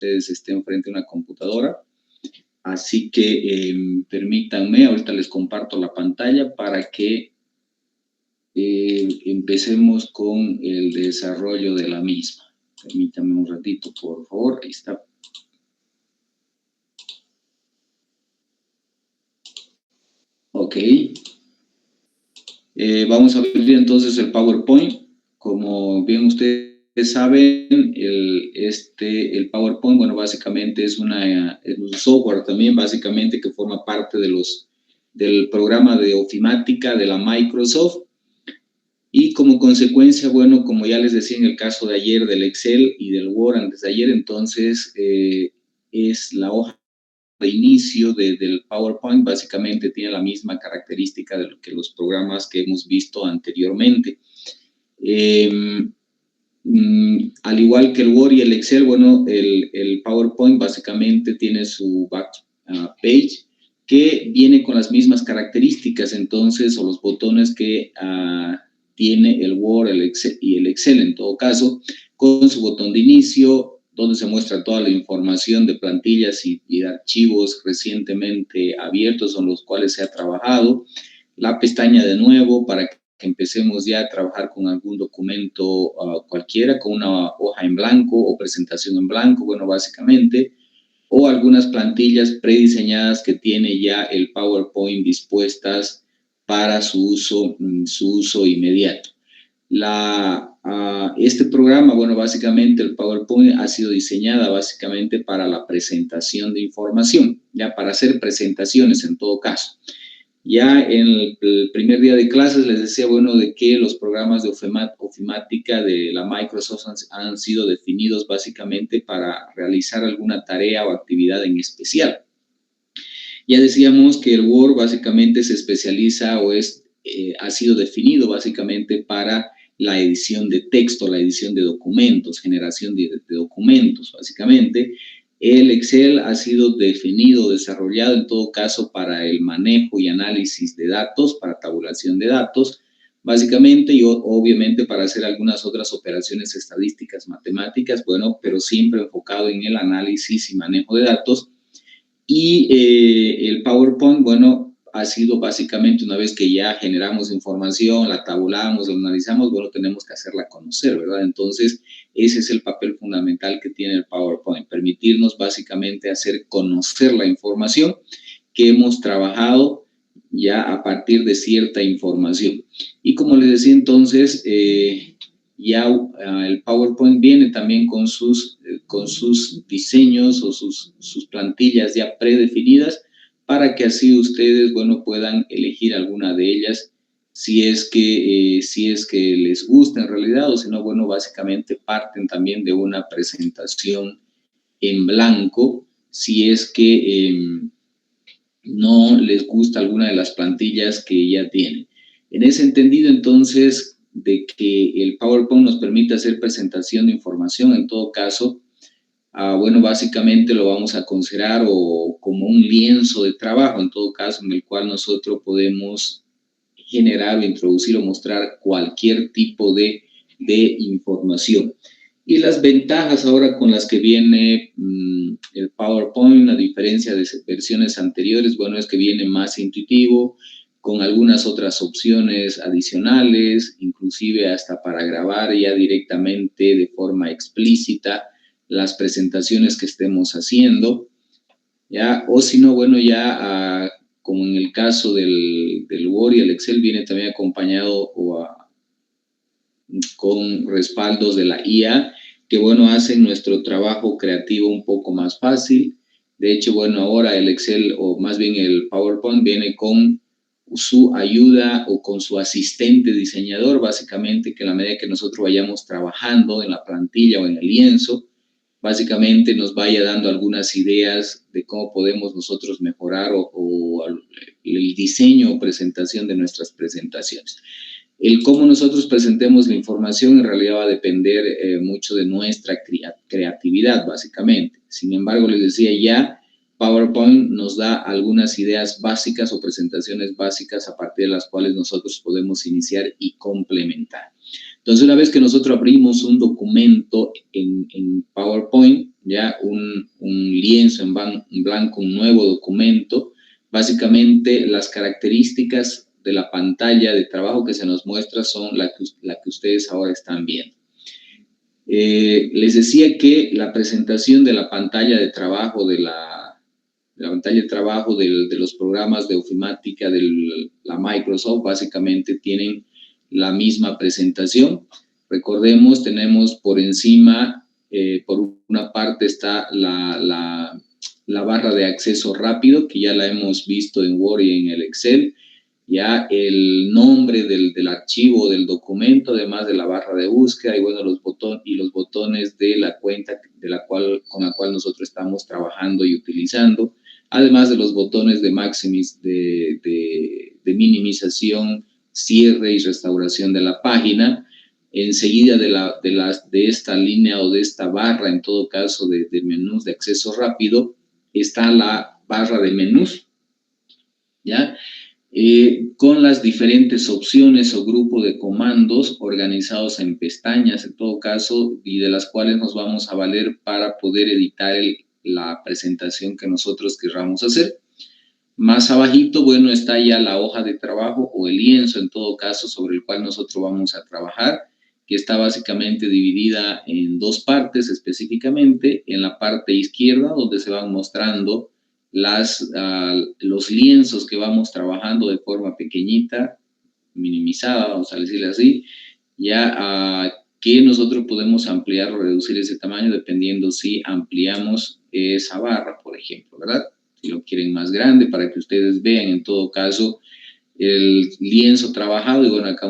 ustedes estén frente a una computadora. Así que permítanme, ahorita les comparto la pantalla para que empecemos con el desarrollo de la misma. Permítanme un ratito, por favor. Ahí está. Ok. Vamos a abrir entonces el PowerPoint. Como bien ustedes saben, el PowerPoint, bueno, básicamente es un software también, básicamente, que forma parte del programa de ofimática de la Microsoft. Y como consecuencia, bueno, como ya les decía en el caso de ayer del Excel y del Word antes de ayer, entonces es la hoja de inicio del PowerPoint, básicamente tiene la misma característica de lo que los programas que hemos visto anteriormente. Al igual que el Word y el Excel, bueno, el PowerPoint básicamente tiene su backpage que viene con las mismas características, entonces, o los botones que tiene el Word, el Excel y el Excel en todo caso, con su botón de inicio, donde se muestra toda la información de plantillas y de archivos recientemente abiertos con los cuales se ha trabajado, la pestaña de nuevo para que empecemos ya a trabajar con algún documento cualquiera, con una hoja en blanco o presentación en blanco, bueno, básicamente, o algunas plantillas prediseñadas que tiene ya el PowerPoint dispuestas para su uso inmediato. Este programa, bueno, básicamente el PowerPoint ha sido diseñada básicamente para la presentación de información, ya para hacer presentaciones en todo caso. Ya en el primer día de clases les decía, bueno, de que los programas de ofimática de la Microsoft han sido definidos básicamente para realizar alguna tarea o actividad en especial. Ya decíamos que el Word básicamente se especializa o ha sido definido básicamente para la edición de texto, la edición de documentos, generación de documentos, básicamente. El Excel ha sido definido, desarrollado en todo caso para el manejo y análisis de datos, para tabulación de datos, básicamente, y obviamente para hacer algunas otras operaciones estadísticas, matemáticas, bueno, pero siempre enfocado en el análisis y manejo de datos. Y el PowerPoint, bueno, ha sido básicamente una vez que ya generamos información, la tabulamos, la analizamos, bueno, tenemos que hacerla conocer, ¿verdad? Entonces, ese es el papel fundamental que tiene el PowerPoint, permitirnos básicamente hacer conocer la información que hemos trabajado ya a partir de cierta información. Y como les decía entonces, ya el PowerPoint viene también con sus diseños o sus plantillas ya predefinidas para que así ustedes, bueno, puedan elegir alguna de ellas si es que les gusta en realidad, o si no, bueno, básicamente parten también de una presentación en blanco si es que no les gusta alguna de las plantillas que ya tienen. En ese entendido, entonces, de que el PowerPoint nos permite hacer presentación de información, en todo caso, bueno, básicamente lo vamos a considerar como un lienzo de trabajo, en todo caso, en el cual nosotros podemos generar o introducir o mostrar cualquier tipo de información. Y las ventajas ahora con las que viene el PowerPoint, a diferencia de versiones anteriores, bueno, es que viene más intuitivo, con algunas otras opciones adicionales, inclusive hasta para grabar ya directamente de forma explícita las presentaciones que estemos haciendo, ¿ya? O si no, bueno, ya como en el caso del Word y el Excel, viene también acompañado con respaldos de la IA, que, bueno, hacen nuestro trabajo creativo un poco más fácil. De hecho, bueno, ahora el Excel, o más bien el PowerPoint, viene con su ayuda o con su asistente diseñador, básicamente, que a la medida que nosotros vayamos trabajando en la plantilla o en el lienzo, básicamente nos vaya dando algunas ideas de cómo podemos nosotros mejorar o el diseño o presentación de nuestras presentaciones. El cómo nosotros presentemos la información en realidad va a depender mucho de nuestra creatividad, básicamente. Sin embargo, les decía ya, PowerPoint nos da algunas ideas básicas o presentaciones básicas a partir de las cuales nosotros podemos iniciar y complementar. Entonces, una vez que nosotros abrimos un documento en PowerPoint, ya un lienzo en blanco, un nuevo documento. Básicamente las características de la pantalla de trabajo que se nos muestra son la que ustedes ahora están viendo. Les decía que la presentación de la pantalla de trabajo de los programas de ofimática de la Microsoft básicamente tienen la misma presentación. Recordemos, tenemos por encima, por una parte está la barra de acceso rápido, que ya la hemos visto en Word y en el Excel. Ya el nombre del archivo, del documento, además de la barra de búsqueda y bueno, los botones de la cuenta con la cual nosotros estamos trabajando y utilizando, además de los botones de minimización, cierre y restauración de la página. Enseguida de esta línea o de esta barra, en todo caso, de menús de acceso rápido, está la barra de menús, ¿ya? Con las diferentes opciones o grupos de comandos organizados en pestañas, en todo caso, y de las cuales nos vamos a valer para poder editar la presentación que nosotros querramos hacer. Más abajito, bueno, está ya la hoja de trabajo o el lienzo, en todo caso, sobre el cual nosotros vamos a trabajar, que está básicamente dividida en dos partes específicamente. En la parte izquierda, donde se van mostrando los lienzos que vamos trabajando de forma pequeñita, minimizada, vamos a decirle así, ya que nosotros podemos ampliar o reducir ese tamaño dependiendo si ampliamos esa barra, por ejemplo, ¿verdad? Si lo quieren más grande para que ustedes vean en todo caso el lienzo trabajado y bueno, acá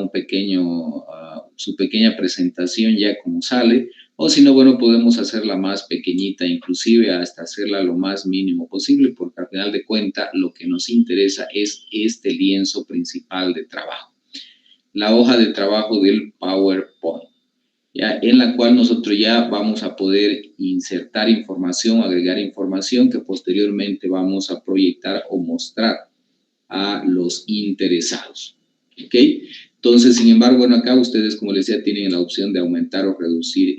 su pequeña presentación ya como sale, o si no, bueno, podemos hacerla más pequeñita, inclusive hasta hacerla lo más mínimo posible, porque al final de cuentas lo que nos interesa es este lienzo principal de trabajo. La hoja de trabajo del PowerPoint, ¿ya? En la cual nosotros ya vamos a poder insertar información, agregar información que posteriormente vamos a proyectar o mostrar a los interesados, ¿ok? Entonces, sin embargo, bueno, acá ustedes, como les decía, tienen la opción de aumentar o reducir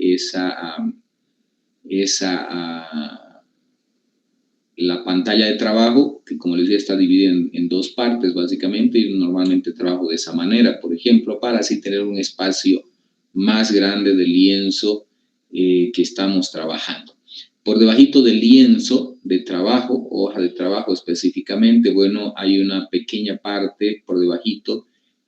la pantalla de trabajo, que como les decía está dividida en dos partes básicamente, y normalmente trabajo de esa manera, por ejemplo, para así tener un espacio más grande de lienzo que estamos trabajando. Por debajito del lienzo de trabajo, hoja de trabajo específicamente, bueno, hay una pequeña parte por debajito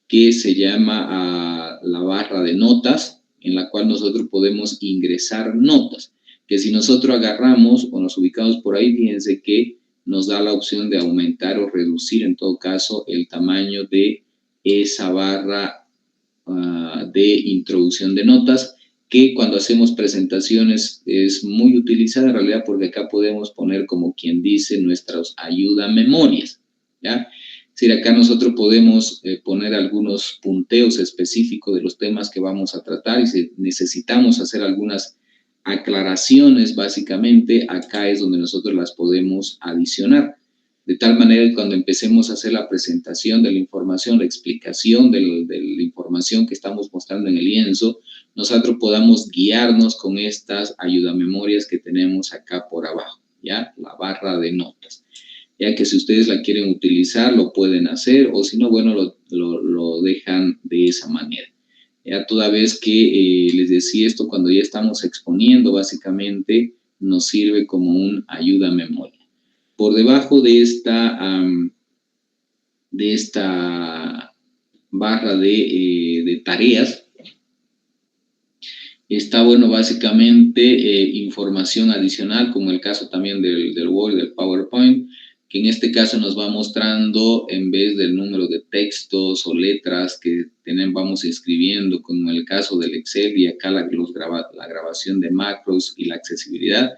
que se llama la barra de notas, en la cual nosotros podemos ingresar notas, que si nosotros agarramos o nos ubicamos por ahí, fíjense que nos da la opción de aumentar o reducir, en todo caso, el tamaño de esa barra de introducción de notas, que cuando hacemos presentaciones es muy utilizada en realidad porque acá podemos poner, como quien dice, nuestras ayuda memorias, ¿ya? Es decir, acá nosotros podemos poner algunos punteos específicos de los temas que vamos a tratar y si necesitamos hacer algunas aclaraciones, básicamente, acá es donde nosotros las podemos adicionar. De tal manera que cuando empecemos a hacer la presentación de la información, la explicación de la información que estamos mostrando en el lienzo, nosotros podamos guiarnos con estas ayudamemorias que tenemos acá por abajo, ¿ya? La barra de notas. Ya que si ustedes la quieren utilizar, lo pueden hacer, o si no, bueno, lo dejan de esa manera. Ya toda vez que les decía esto, cuando ya estamos exponiendo, básicamente nos sirve como un ayuda memoria. Por debajo de esta barra de tareas está, bueno, básicamente información adicional, como el caso también del Word y del PowerPoint, que en este caso nos va mostrando, en vez del número de textos o letras que vamos escribiendo, como en el caso del Excel, y acá la grabación de macros y la accesibilidad.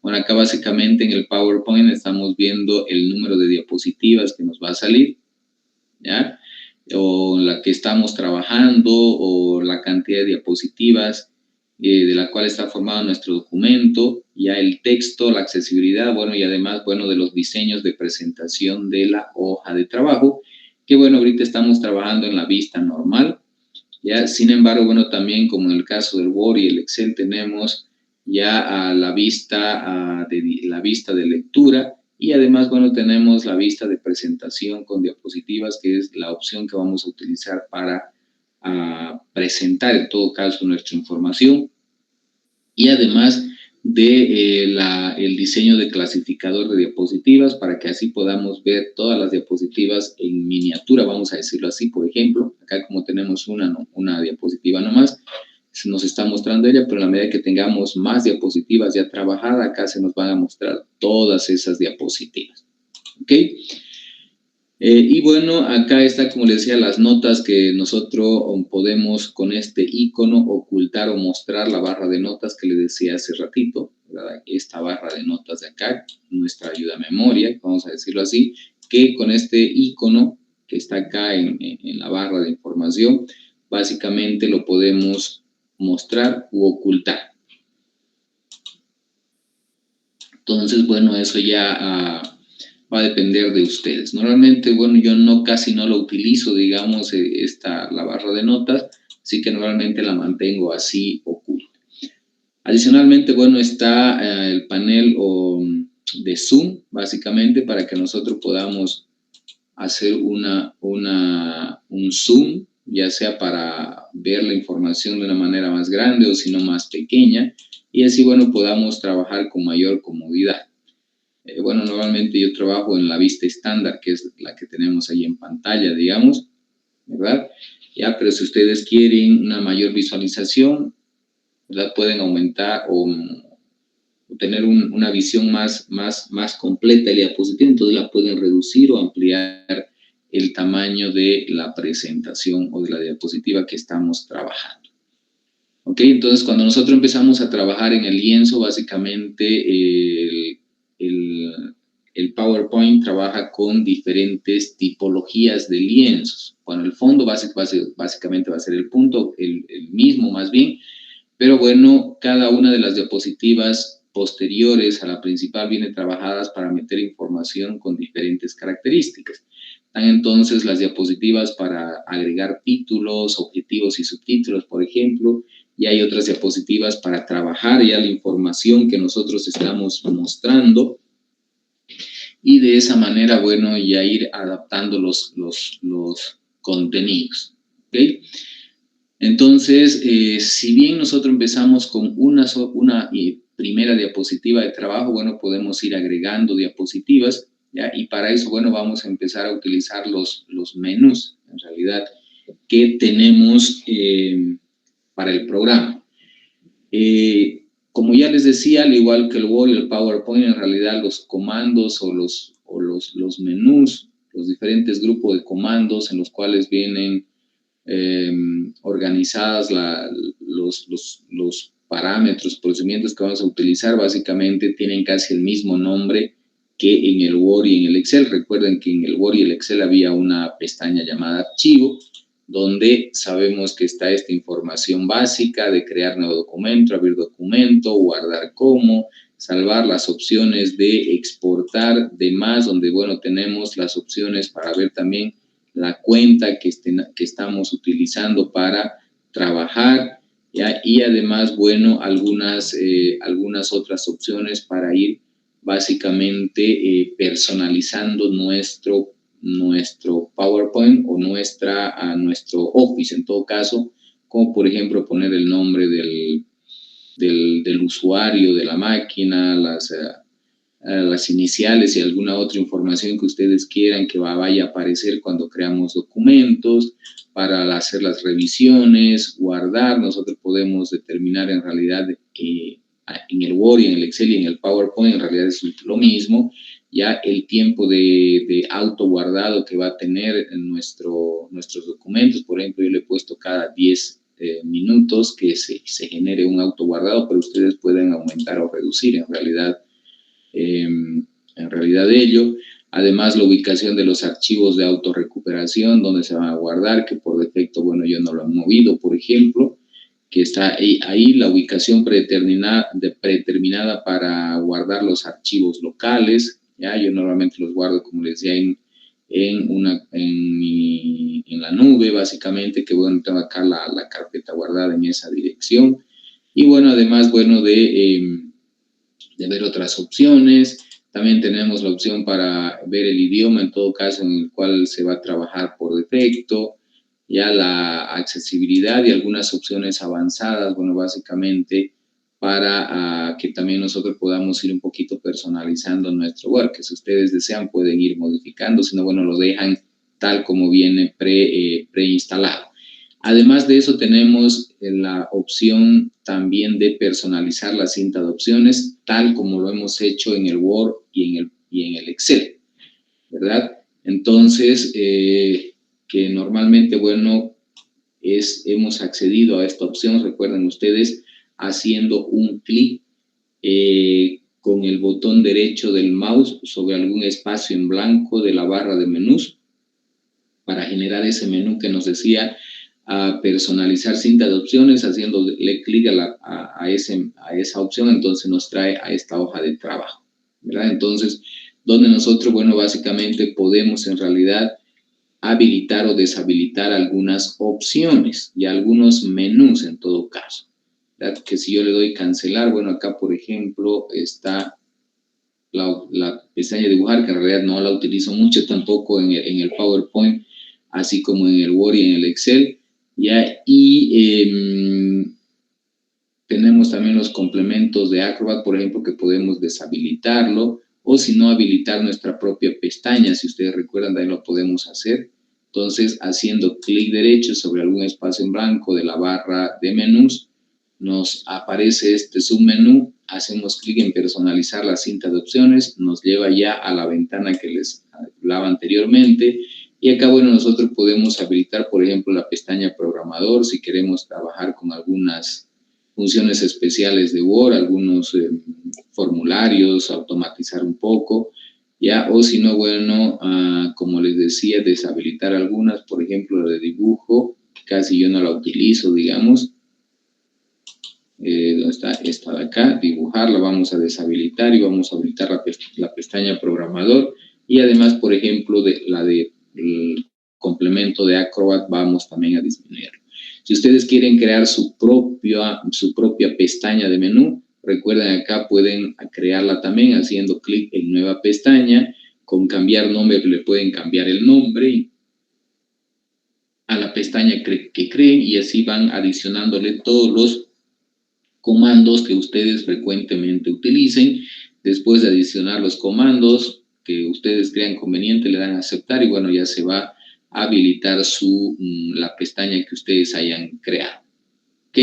Bueno, acá básicamente en el PowerPoint estamos viendo el número de diapositivas que nos va a salir, ¿ya? O la que estamos trabajando, o la cantidad de diapositivas de la cual está formado nuestro documento, ya el texto, la accesibilidad, bueno, y además, bueno, de los diseños de presentación de la hoja de trabajo, que bueno, ahorita estamos trabajando en la vista normal, ya, sin embargo, bueno, también como en el caso del Word y el Excel tenemos ya a la vista, la vista de lectura, y además, bueno, tenemos la vista de presentación con diapositivas, que es la opción que vamos a utilizar para presentar en todo caso nuestra información, y además de el diseño de clasificador de diapositivas para que así podamos ver todas las diapositivas en miniatura, vamos a decirlo así. Por ejemplo, acá como tenemos una diapositiva nomás, se nos está mostrando ella, pero a la medida que tengamos más diapositivas ya trabajadas, acá se nos van a mostrar todas esas diapositivas. ¿Ok? Y bueno, acá está, como les decía, las notas que nosotros podemos con este icono ocultar o mostrar la barra de notas que les decía hace ratito, ¿verdad? Esta barra de notas de acá, nuestra ayuda a memoria, vamos a decirlo así, que con este icono que está acá en la barra de información, básicamente lo podemos mostrar u ocultar. Entonces, bueno, eso ya va a depender de ustedes. Normalmente, bueno, yo casi no lo utilizo, digamos, la barra de notas, así que normalmente la mantengo así oculta. Adicionalmente, bueno, está el panel de Zoom, básicamente, para que nosotros podamos hacer un zoom, ya sea para ver la información de una manera más grande o si no más pequeña, y así, bueno, podamos trabajar con mayor comodidad. Bueno, normalmente yo trabajo en la vista estándar, que es la que tenemos ahí en pantalla, digamos, ¿verdad? Ya, pero si ustedes quieren una mayor visualización, ¿verdad? Pueden aumentar o tener una visión más completa de la diapositiva, entonces la pueden reducir o ampliar el tamaño de la presentación o de la diapositiva que estamos trabajando. ¿Ok? Entonces, cuando nosotros empezamos a trabajar en el lienzo, básicamente el PowerPoint trabaja con diferentes tipologías de lienzos. Bueno, el fondo básicamente va a ser el punto, el mismo más bien, pero bueno, cada una de las diapositivas posteriores a la principal viene trabajadas para meter información con diferentes características. Están entonces las diapositivas para agregar títulos, objetivos y subtítulos, por ejemplo, y hay otras diapositivas para trabajar ya la información que nosotros estamos mostrando, y de esa manera, bueno, ya ir adaptando los contenidos. ¿Ok? Entonces, si bien nosotros empezamos con una primera diapositiva de trabajo, bueno, podemos ir agregando diapositivas, ¿ya? Y para eso, bueno, vamos a empezar a utilizar los menús, en realidad, que tenemos para el programa. Como ya les decía, al igual que el Word y el PowerPoint, en realidad los comandos o los menús, los diferentes grupos de comandos en los cuales vienen organizadas los parámetros, procedimientos que vamos a utilizar, básicamente tienen casi el mismo nombre que en el Word y en el Excel. Recuerden que en el Word y el Excel había una pestaña llamada archivo, donde sabemos que está esta información básica de crear nuevo documento, abrir documento, guardar como, salvar, las opciones de exportar, demás, donde, bueno, tenemos las opciones para ver también la cuenta que estamos utilizando para trabajar, ¿ya? Y además, bueno, algunas otras opciones para ir básicamente personalizando nuestro PowerPoint o nuestro Office, en todo caso, como por ejemplo poner el nombre del usuario de la máquina, las iniciales y alguna otra información que ustedes quieran que vaya a aparecer cuando creamos documentos, para hacer las revisiones, guardar. Nosotros podemos determinar en realidad en el Word y en el Excel y en el PowerPoint, en realidad es lo mismo, ya el tiempo de auto guardado que va a tener en nuestros documentos. Por ejemplo, yo le he puesto cada 10 minutos que se genere un auto guardado, pero ustedes pueden aumentar o reducir en realidad ello. Además, la ubicación de los archivos de autorrecuperación, donde se van a guardar, que por defecto, bueno, yo no lo he movido, por ejemplo, que está ahí la ubicación predeterminada para guardar los archivos locales, ¿ya? Yo normalmente los guardo, como les decía, en la nube, básicamente, que bueno, tengo acá la carpeta guardada en esa dirección. Y bueno, además, bueno, de ver otras opciones. También tenemos la opción para ver el idioma, en todo caso, en el cual se va a trabajar por defecto, ya la accesibilidad y algunas opciones avanzadas, bueno, básicamente para que también nosotros podamos ir un poquito personalizando nuestro Word, que si ustedes desean pueden ir modificando, si no, bueno, lo dejan tal como viene preinstalado. Además de eso, tenemos la opción también de personalizar la cinta de opciones, tal como lo hemos hecho en el Word y en el Excel, ¿verdad? Entonces, que normalmente, bueno, hemos accedido a esta opción, recuerden ustedes, haciendo un clic con el botón derecho del mouse sobre algún espacio en blanco de la barra de menús para generar ese menú que nos decía a personalizar cinta de opciones, haciéndole clic a esa opción, entonces nos trae a esta hoja de trabajo, ¿verdad? Entonces, donde nosotros, bueno, básicamente podemos en realidad habilitar o deshabilitar algunas opciones y algunos menús en todo caso, ¿verdad? Que si yo le doy cancelar, bueno, acá por ejemplo está la pestaña de dibujar, que en realidad no la utilizo mucho tampoco en el PowerPoint, así como en el Word y en el Excel, ¿ya? Y tenemos también los complementos de Acrobat, por ejemplo, que podemos deshabilitarlo, o si no, habilitar nuestra propia pestaña, si ustedes recuerdan, de ahí lo podemos hacer. Entonces, haciendo clic derecho sobre algún espacio en blanco de la barra de menús, nos aparece este submenú, hacemos clic en personalizar la cinta de opciones, nos lleva ya a la ventana que les hablaba anteriormente, y acá, bueno, nosotros podemos habilitar, por ejemplo, la pestaña programador, si queremos trabajar con algunas funciones especiales de Word, algunos formularios, automatizar un poco, ya, o si no, bueno, como les decía, deshabilitar algunas, por ejemplo, la de dibujo, casi yo no la utilizo, digamos. ¿Dónde está? Esta de acá, dibujar, la vamos a deshabilitar y vamos a habilitar la pestaña programador, y además, por ejemplo, el complemento de Acrobat vamos también a disminuirlo. Si ustedes quieren crear su propia pestaña de menú, recuerden acá pueden crearla también haciendo clic en nueva pestaña. Con cambiar nombre le pueden cambiar el nombre a la pestaña que creen, y así van adicionándole todos los comandos que ustedes frecuentemente utilicen. Después de adicionar los comandos que ustedes crean conveniente, le dan a aceptar y bueno, ya se va a habilitar la pestaña que ustedes hayan creado. ¿Ok?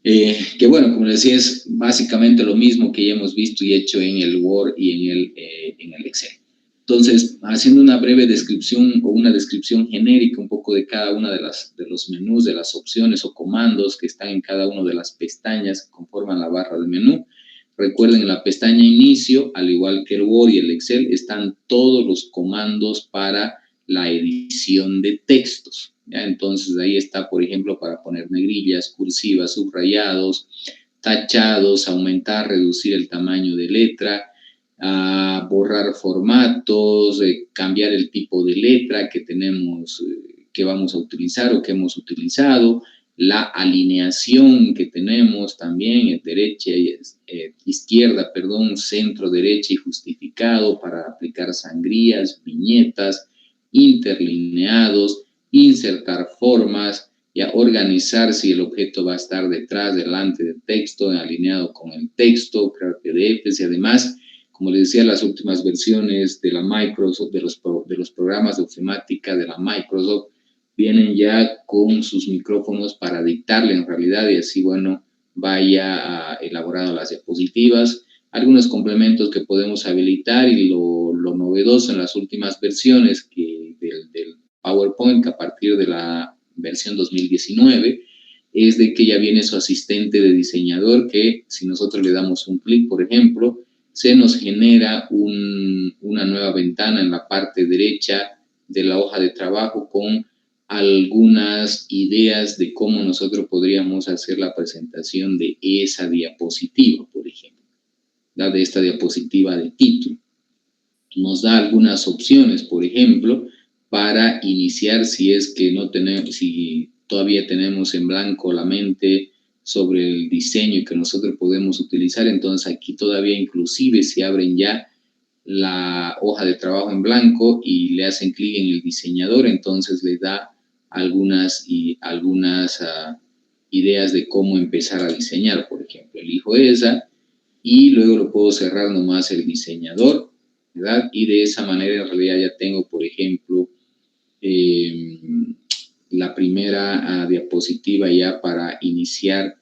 Que bueno, como les decía, es básicamente lo mismo que ya hemos visto y hecho en el Word y en el Excel. Entonces, haciendo una breve descripción o una descripción genérica un poco de cada una de los menús, de las opciones o comandos que están en cada una de las pestañas que conforman la barra de menú. Recuerden, en la pestaña inicio, al igual que el Word y el Excel, están todos los comandos para la edición de textos, ¿ya? Entonces, ahí está, por ejemplo, para poner negrillas, cursivas, subrayados, tachados, aumentar, reducir el tamaño de letra, borrar formatos, cambiar el tipo de letra que tenemos, que vamos a utilizar o que hemos utilizado, la alineación que tenemos también, derecha, izquierda, perdón, centro, derecha y justificado para aplicar sangrías, viñetas, interlineados, insertar formas, y a organizar si el objeto va a estar detrás, delante del texto, alineado con el texto, crear PDFs y además, como les decía, las últimas versiones de la Microsoft, de los programas de ofimática de la Microsoft, vienen ya con sus micrófonos para dictarle en realidad y así, bueno, vaya elaborado las diapositivas. Algunos complementos que podemos habilitar y lo novedoso en las últimas versiones del PowerPoint, que a partir de la versión 2019, es de que ya viene su asistente de diseñador que si nosotros le damos un clic, por ejemplo, se nos genera una nueva ventana en la parte derecha de la hoja de trabajo con algunas ideas de cómo nosotros podríamos hacer la presentación de esa diapositiva, por ejemplo, de esta diapositiva de título. Nos da algunas opciones, por ejemplo, para iniciar si es que no tenemos, si todavía tenemos en blanco la mente sobre el diseño que nosotros podemos utilizar. Entonces aquí todavía inclusive si abren ya la hoja de trabajo en blanco y le hacen clic en el diseñador, entonces les da algunas ideas de cómo empezar a diseñar. Por ejemplo, elijo esa y luego lo puedo cerrar nomás el diseñador, ¿verdad? Y de esa manera en realidad ya tengo, por ejemplo, la primera diapositiva ya para iniciar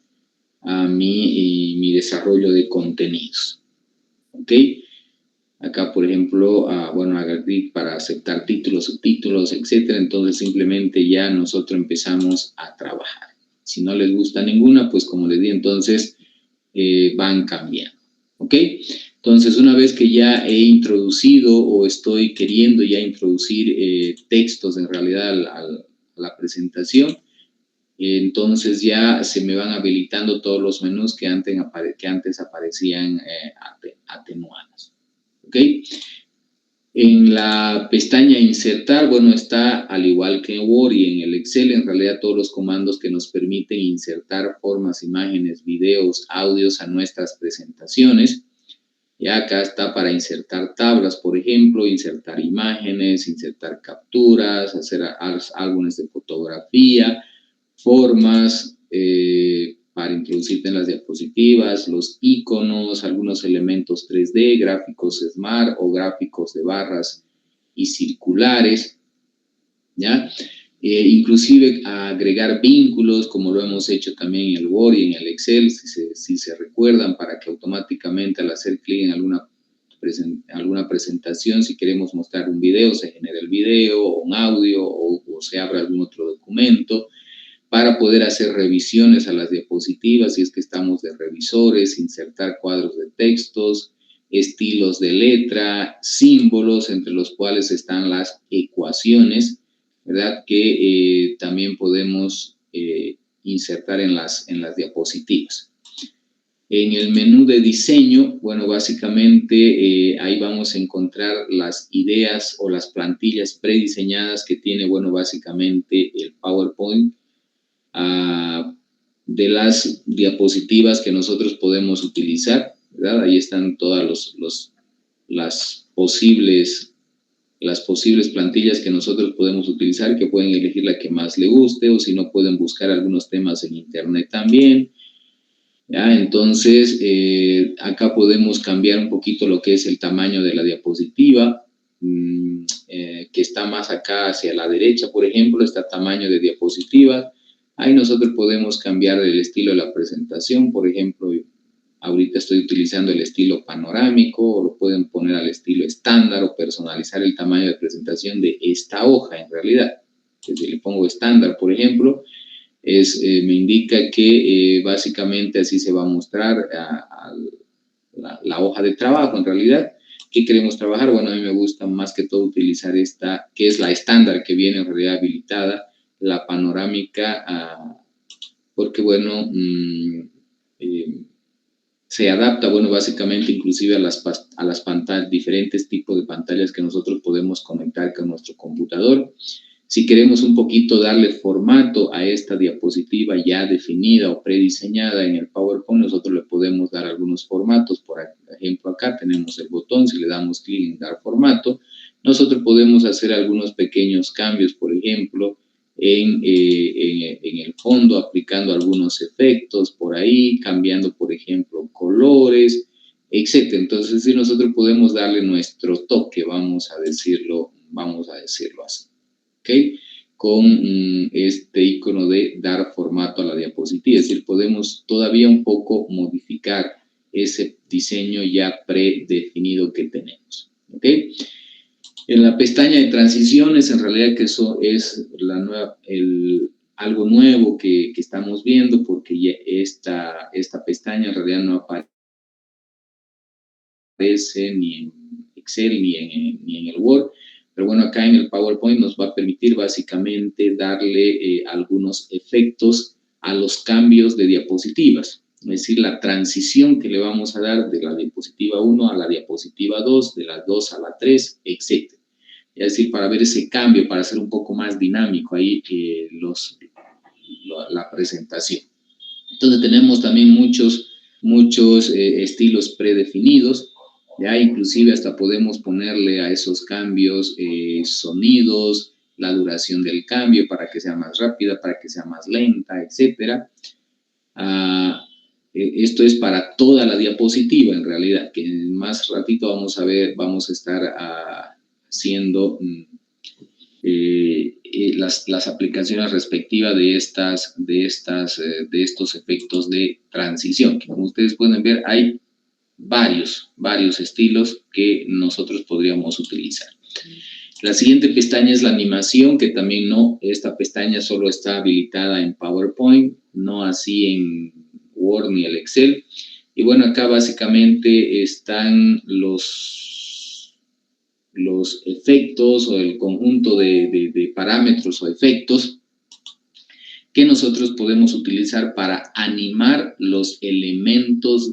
mi desarrollo de contenidos. ¿Ok? Acá, por ejemplo, bueno, haga clic para aceptar títulos, subtítulos, etcétera. Entonces, simplemente ya nosotros empezamos a trabajar. Si no les gusta ninguna, pues como les di, entonces van cambiando. ¿Ok? Entonces, una vez que ya he introducido o estoy queriendo ya introducir textos en realidad a la presentación, entonces ya se me van habilitando todos los menús que antes aparecían atenuados. ¿Ok? En la pestaña insertar, bueno, está al igual que en Word y en el Excel, en realidad todos los comandos que nos permiten insertar formas, imágenes, videos, audios a nuestras presentaciones. Ya acá está para insertar tablas, por ejemplo, insertar imágenes, insertar capturas, hacer álbumes de fotografía, formas para introducirte en las diapositivas, los iconos, algunos elementos 3D, gráficos Smart o gráficos de barras y circulares, ¿ya? Inclusive agregar vínculos, como lo hemos hecho también en el Word y en el Excel, si se recuerdan, para que automáticamente al hacer clic en alguna presentación, si queremos mostrar un video, se genere el video, o un audio, o se abra algún otro documento, para poder hacer revisiones a las diapositivas, si es que estamos de revisores, insertar cuadros de textos, estilos de letra, símbolos, entre los cuales están las ecuaciones, ¿verdad? Que también podemos insertar en las diapositivas. En el menú de diseño, bueno, básicamente ahí vamos a encontrar las ideas o las plantillas prediseñadas que tiene, bueno, básicamente el PowerPoint, de las diapositivas que nosotros podemos utilizar, ¿verdad? Ahí están todas las posibles plantillas que nosotros podemos utilizar, que pueden elegir la que más le guste, o si no pueden buscar algunos temas en internet también. ¿Ya? Entonces, acá podemos cambiar un poquito lo que es el tamaño de la diapositiva, que está más acá hacia la derecha, por ejemplo, está tamaño de diapositiva. Ahí nosotros podemos cambiar el estilo de la presentación, por ejemplo, ahorita estoy utilizando el estilo panorámico, o lo pueden poner al estilo estándar, o personalizar el tamaño de presentación de esta hoja en realidad. Si le pongo estándar, por ejemplo, me indica que básicamente así se va a mostrar la hoja de trabajo en realidad. ¿Qué queremos trabajar? Bueno, a mí me gusta más que todo utilizar esta, que es la estándar, que viene en realidad habilitada, la panorámica, porque bueno, se adapta, bueno, básicamente inclusive a las pantallas, diferentes tipos de pantallas que nosotros podemos conectar con nuestro computador. Si queremos un poquito darle formato a esta diapositiva ya definida o prediseñada en el PowerPoint, nosotros le podemos dar algunos formatos. Por ejemplo, acá tenemos el botón, si le damos clic en dar formato, nosotros podemos hacer algunos pequeños cambios, por ejemplo, en el fondo, aplicando algunos efectos por ahí, cambiando, por ejemplo, colores, etc. Entonces, si nosotros podemos darle nuestro toque, vamos a decirlo así. ¿Ok? Con este icono de dar formato a la diapositiva, es decir, podemos todavía un poco modificar ese diseño ya predefinido que tenemos. ¿Ok? En la pestaña de transiciones, en realidad que eso es algo nuevo que estamos viendo, porque ya esta pestaña en realidad no aparece ni en Excel ni en el Word. Pero bueno, acá en el PowerPoint nos va a permitir básicamente darle algunos efectos a los cambios de diapositivas. Es decir, la transición que le vamos a dar de la diapositiva 1 a la diapositiva 2, de la 2 a la 3, etc. Es decir, para ver ese cambio, para hacer un poco más dinámico ahí la presentación. Entonces tenemos también muchos estilos predefinidos, ya inclusive hasta podemos ponerle a esos cambios sonidos, la duración del cambio para que sea más rápida, para que sea más lenta, etcétera. Esto es para toda la diapositiva en realidad, que más ratito vamos a estar haciendo las aplicaciones respectivas de estos efectos de transición, que como ustedes pueden ver hay varios estilos que nosotros podríamos utilizar. La siguiente pestaña es la animación, que también esta pestaña solo está habilitada en PowerPoint, no así en Word ni el Excel. Y bueno, acá básicamente están los efectos o el conjunto de parámetros o efectos que nosotros podemos utilizar para animar los elementos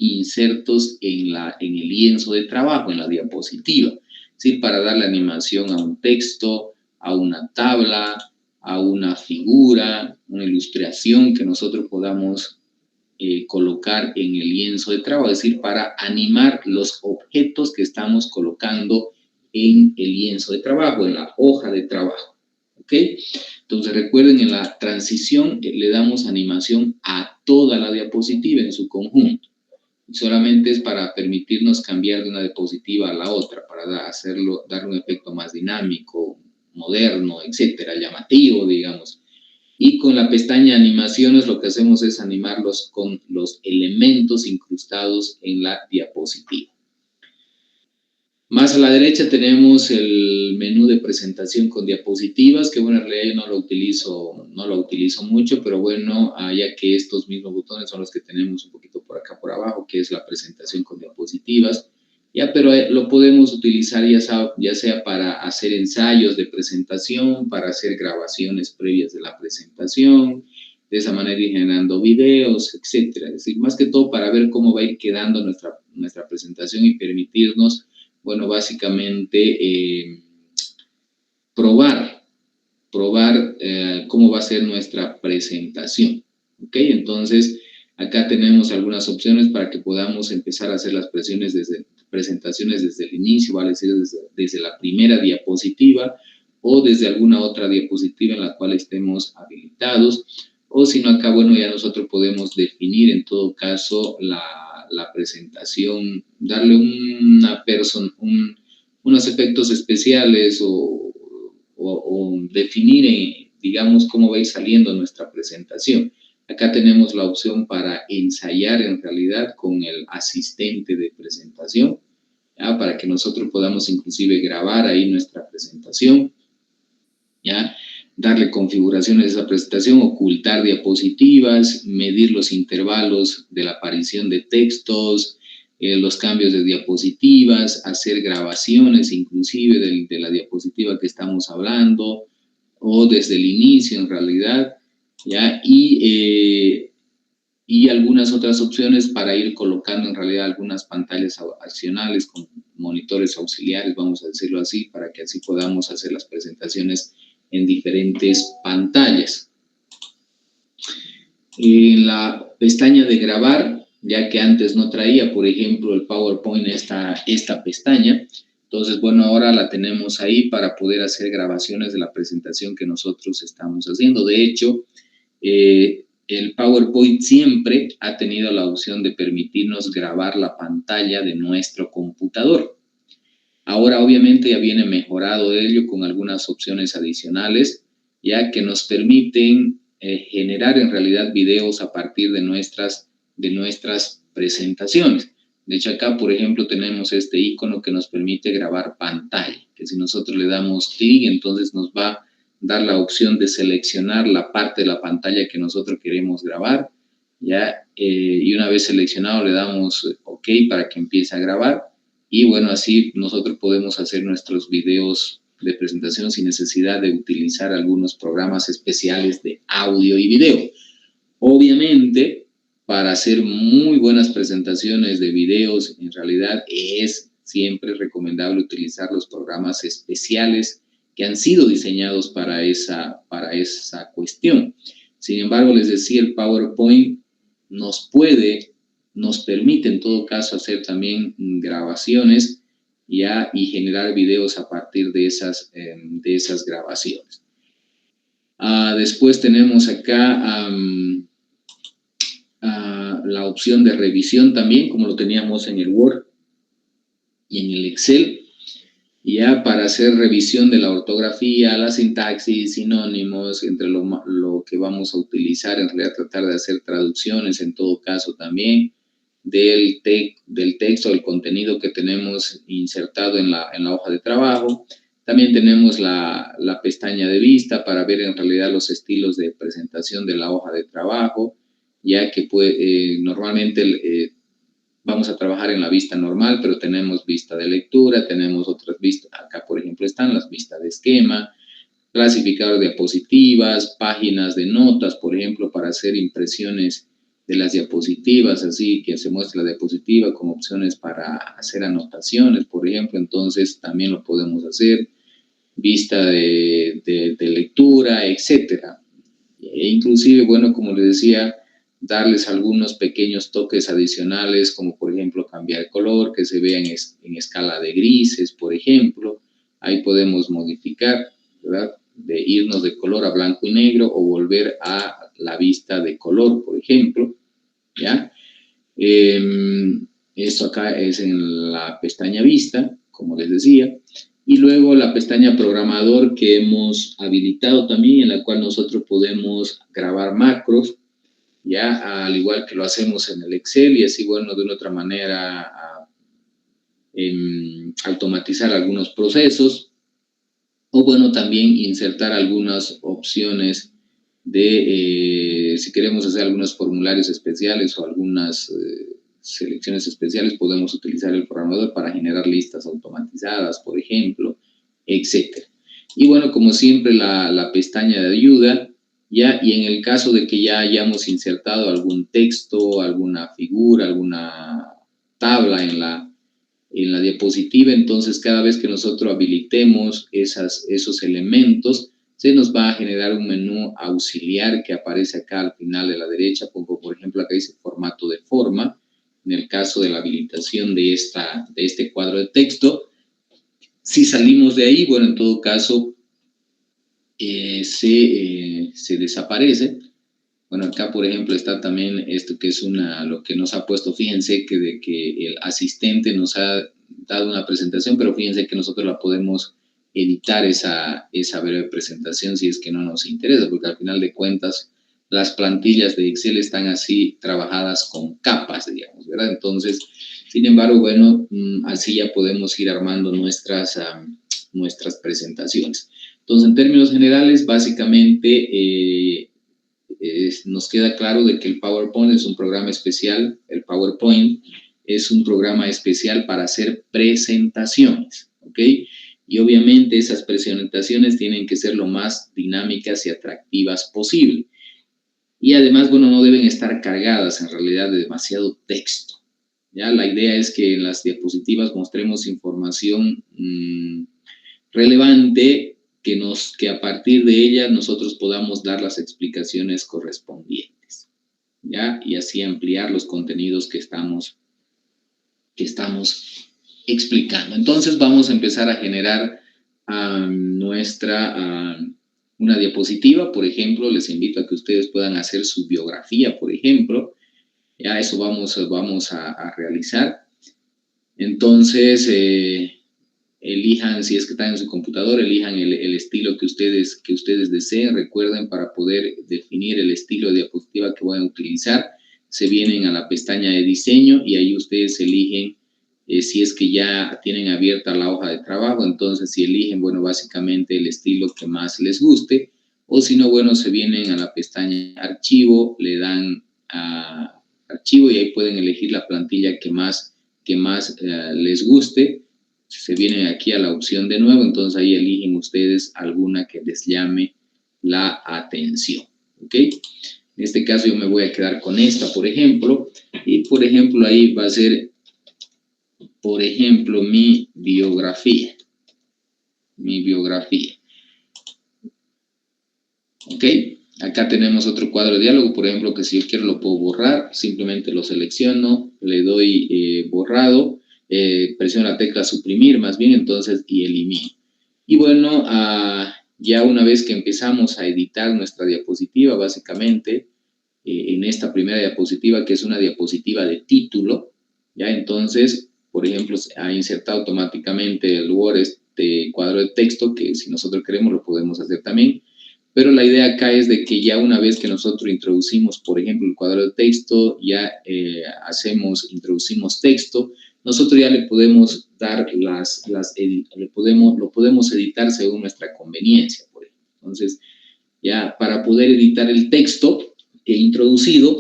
insertos en el lienzo de trabajo, en la diapositiva. Es decir, para darle animación a un texto, a una tabla, a una figura, una ilustración que nosotros podamos colocar en el lienzo de trabajo, es decir, para animar los objetos que estamos colocando en el lienzo de trabajo, en la hoja de trabajo. ¿Ok? Entonces recuerden, en la transición le damos animación a toda la diapositiva en su conjunto. Solamente es para permitirnos cambiar de una diapositiva a la otra, para darle un efecto más dinámico, moderno, etcétera, llamativo, digamos. Y con la pestaña animaciones lo que hacemos es animarlos con los elementos incrustados en la diapositiva. Más a la derecha tenemos el menú de presentación con diapositivas, que bueno, en realidad yo no lo utilizo mucho, pero bueno, ya que estos mismos botones son los que tenemos un poquito por acá por abajo, que es la presentación con diapositivas, ya, pero lo podemos utilizar ya sea para hacer ensayos de presentación, para hacer grabaciones previas de la presentación, de esa manera ir generando videos, etcétera. Es decir, más que todo para ver cómo va a ir quedando nuestra presentación y permitirnos, bueno, básicamente probar cómo va a ser nuestra presentación, ¿ok? Entonces, acá tenemos algunas opciones para que podamos empezar a hacer las presentaciones desde el inicio, vale decir, desde la primera diapositiva o desde alguna otra diapositiva en la cual estemos habilitados, o si no, acá, bueno, ya nosotros podemos definir en todo caso la presentación, darle unos efectos especiales o definir, digamos, cómo va a ir saliendo nuestra presentación. Acá tenemos la opción para ensayar en realidad con el asistente de presentación, ¿ya? Para que nosotros podamos inclusive grabar ahí nuestra presentación, ¿ya? Darle configuraciones a esa presentación, ocultar diapositivas, medir los intervalos de la aparición de textos, los cambios de diapositivas, hacer grabaciones inclusive de la diapositiva que estamos hablando, o desde el inicio en realidad, ¿ya? Y algunas otras opciones para ir colocando en realidad algunas pantallas accionales con monitores auxiliares, vamos a decirlo así, para que así podamos hacer las presentaciones en diferentes pantallas. En la pestaña de grabar, ya que antes no traía, por ejemplo, el PowerPoint esta pestaña, entonces, bueno, ahora la tenemos ahí para poder hacer grabaciones de la presentación que nosotros estamos haciendo. De hecho, el PowerPoint siempre ha tenido la opción de permitirnos grabar la pantalla de nuestro computador. Ahora, obviamente, ya viene mejorado ello con algunas opciones adicionales, ya que nos permiten generar en realidad videos a partir de nuestras presentaciones. De hecho, acá, por ejemplo, tenemos este icono que nos permite grabar pantalla, que si nosotros le damos clic, entonces nos va a dar la opción de seleccionar la parte de la pantalla que nosotros queremos grabar, ¿ya? Y una vez seleccionado le damos OK para que empiece a grabar. Y bueno, así nosotros podemos hacer nuestros videos de presentación sin necesidad de utilizar algunos programas especiales de audio y video. Obviamente, para hacer muy buenas presentaciones de videos, en realidad es siempre recomendable utilizar los programas especiales que han sido diseñados para esa cuestión. Sin embargo, les decía, el PowerPoint nos permite en todo caso hacer también grabaciones ya y generar videos a partir de esas grabaciones. Después tenemos acá la opción de revisión también, como lo teníamos en el Word y en el Excel, ya para hacer revisión de la ortografía, la sintaxis, sinónimos, entre lo que vamos a utilizar, en realidad tratar de hacer traducciones en todo caso también del texto, del contenido que tenemos insertado en la hoja de trabajo. También tenemos la pestaña de vista para ver en realidad los estilos de presentación de la hoja de trabajo, ya que normalmente vamos a trabajar en la vista normal, pero tenemos vista de lectura, tenemos otras vistas. Acá, por ejemplo, están las vistas de esquema, clasificador de diapositivas, páginas de notas, por ejemplo, para hacer impresiones de las diapositivas, así que se muestra la diapositiva con opciones para hacer anotaciones, por ejemplo, entonces también lo podemos hacer, vista de lectura, etcétera. E inclusive, bueno, como les decía, darles algunos pequeños toques adicionales, como por ejemplo cambiar el color, que se vea en escala de grises, por ejemplo. Ahí podemos modificar, ¿verdad? De irnos de color a blanco y negro o volver a la vista de color, por ejemplo, ¿ya? Esto acá es en la pestaña vista, como les decía. Y luego la pestaña programador que hemos habilitado también, en la cual nosotros podemos grabar macros, ya al igual que lo hacemos en el Excel, y así, bueno, de una otra manera automatizar algunos procesos, o bueno, también insertar algunas opciones de, si queremos hacer algunos formularios especiales o algunas selecciones especiales, podemos utilizar el programador para generar listas automatizadas, por ejemplo, etcétera. Y bueno, como siempre, la pestaña de ayuda, ¿ya? Y en el caso de que ya hayamos insertado algún texto, alguna figura, alguna tabla en la diapositiva, entonces cada vez que nosotros habilitemos esos elementos, se nos va a generar un menú auxiliar que aparece acá al final de la derecha, como por ejemplo acá dice formato de forma, en el caso de la habilitación de este cuadro de texto. Si salimos de ahí, bueno, en todo caso, se desaparece. Bueno, acá, por ejemplo, está también esto que es lo que nos ha puesto, fíjense que el asistente nos ha dado una presentación, pero fíjense que nosotros la podemos editar esa breve presentación si es que no nos interesa, porque al final de cuentas las plantillas de Excel están así trabajadas con capas, digamos, ¿verdad? Entonces, sin embargo, bueno, así ya podemos ir armando nuestras presentaciones. Entonces, en términos generales, básicamente nos queda claro de que el PowerPoint es un programa especial, el PowerPoint es un programa especial para hacer presentaciones, ¿ok? Y obviamente esas presentaciones tienen que ser lo más dinámicas y atractivas posible. Y además, bueno, no deben estar cargadas en realidad de demasiado texto, ¿ya? La idea es que en las diapositivas mostremos información relevante, que a partir de ella nosotros podamos dar las explicaciones correspondientes, ¿ya? Y así ampliar los contenidos que estamos explicando. Entonces vamos a empezar a generar una diapositiva, por ejemplo. Les invito a que ustedes puedan hacer su biografía, por ejemplo. Ya eso vamos a realizar. Entonces, elijan, si es que están en su computadora, elijan el estilo que ustedes deseen. Recuerden, para poder definir el estilo de diapositiva que van a utilizar, se vienen a la pestaña de diseño y ahí ustedes eligen, si es que ya tienen abierta la hoja de trabajo, entonces si eligen, bueno, básicamente el estilo que más les guste, o si no, bueno, se vienen a la pestaña archivo, le dan a archivo y ahí pueden elegir la plantilla que más les guste. Se vienen aquí a la opción de nuevo, entonces ahí eligen ustedes alguna que les llame la atención, ¿ok? En este caso yo me voy a quedar con esta, por ejemplo, y por ejemplo ahí va a ser, por ejemplo, mi biografía, ¿ok? Acá tenemos otro cuadro de diálogo, por ejemplo, que si yo quiero lo puedo borrar, simplemente lo selecciono, le doy borrado, presiono la tecla suprimir más bien, entonces, y elimino. Y bueno, ya una vez que empezamos a editar nuestra diapositiva, básicamente, en esta primera diapositiva, que es una diapositiva de título, ya entonces, por ejemplo, ha insertado automáticamente el Word este cuadro de texto, que si nosotros queremos lo podemos hacer también, pero la idea acá es de que ya una vez que nosotros introducimos, por ejemplo, el cuadro de texto, ya introducimos texto, nosotros ya le podemos dar lo podemos editar según nuestra conveniencia, por ejemplo. Entonces, ya para poder editar el texto que he introducido,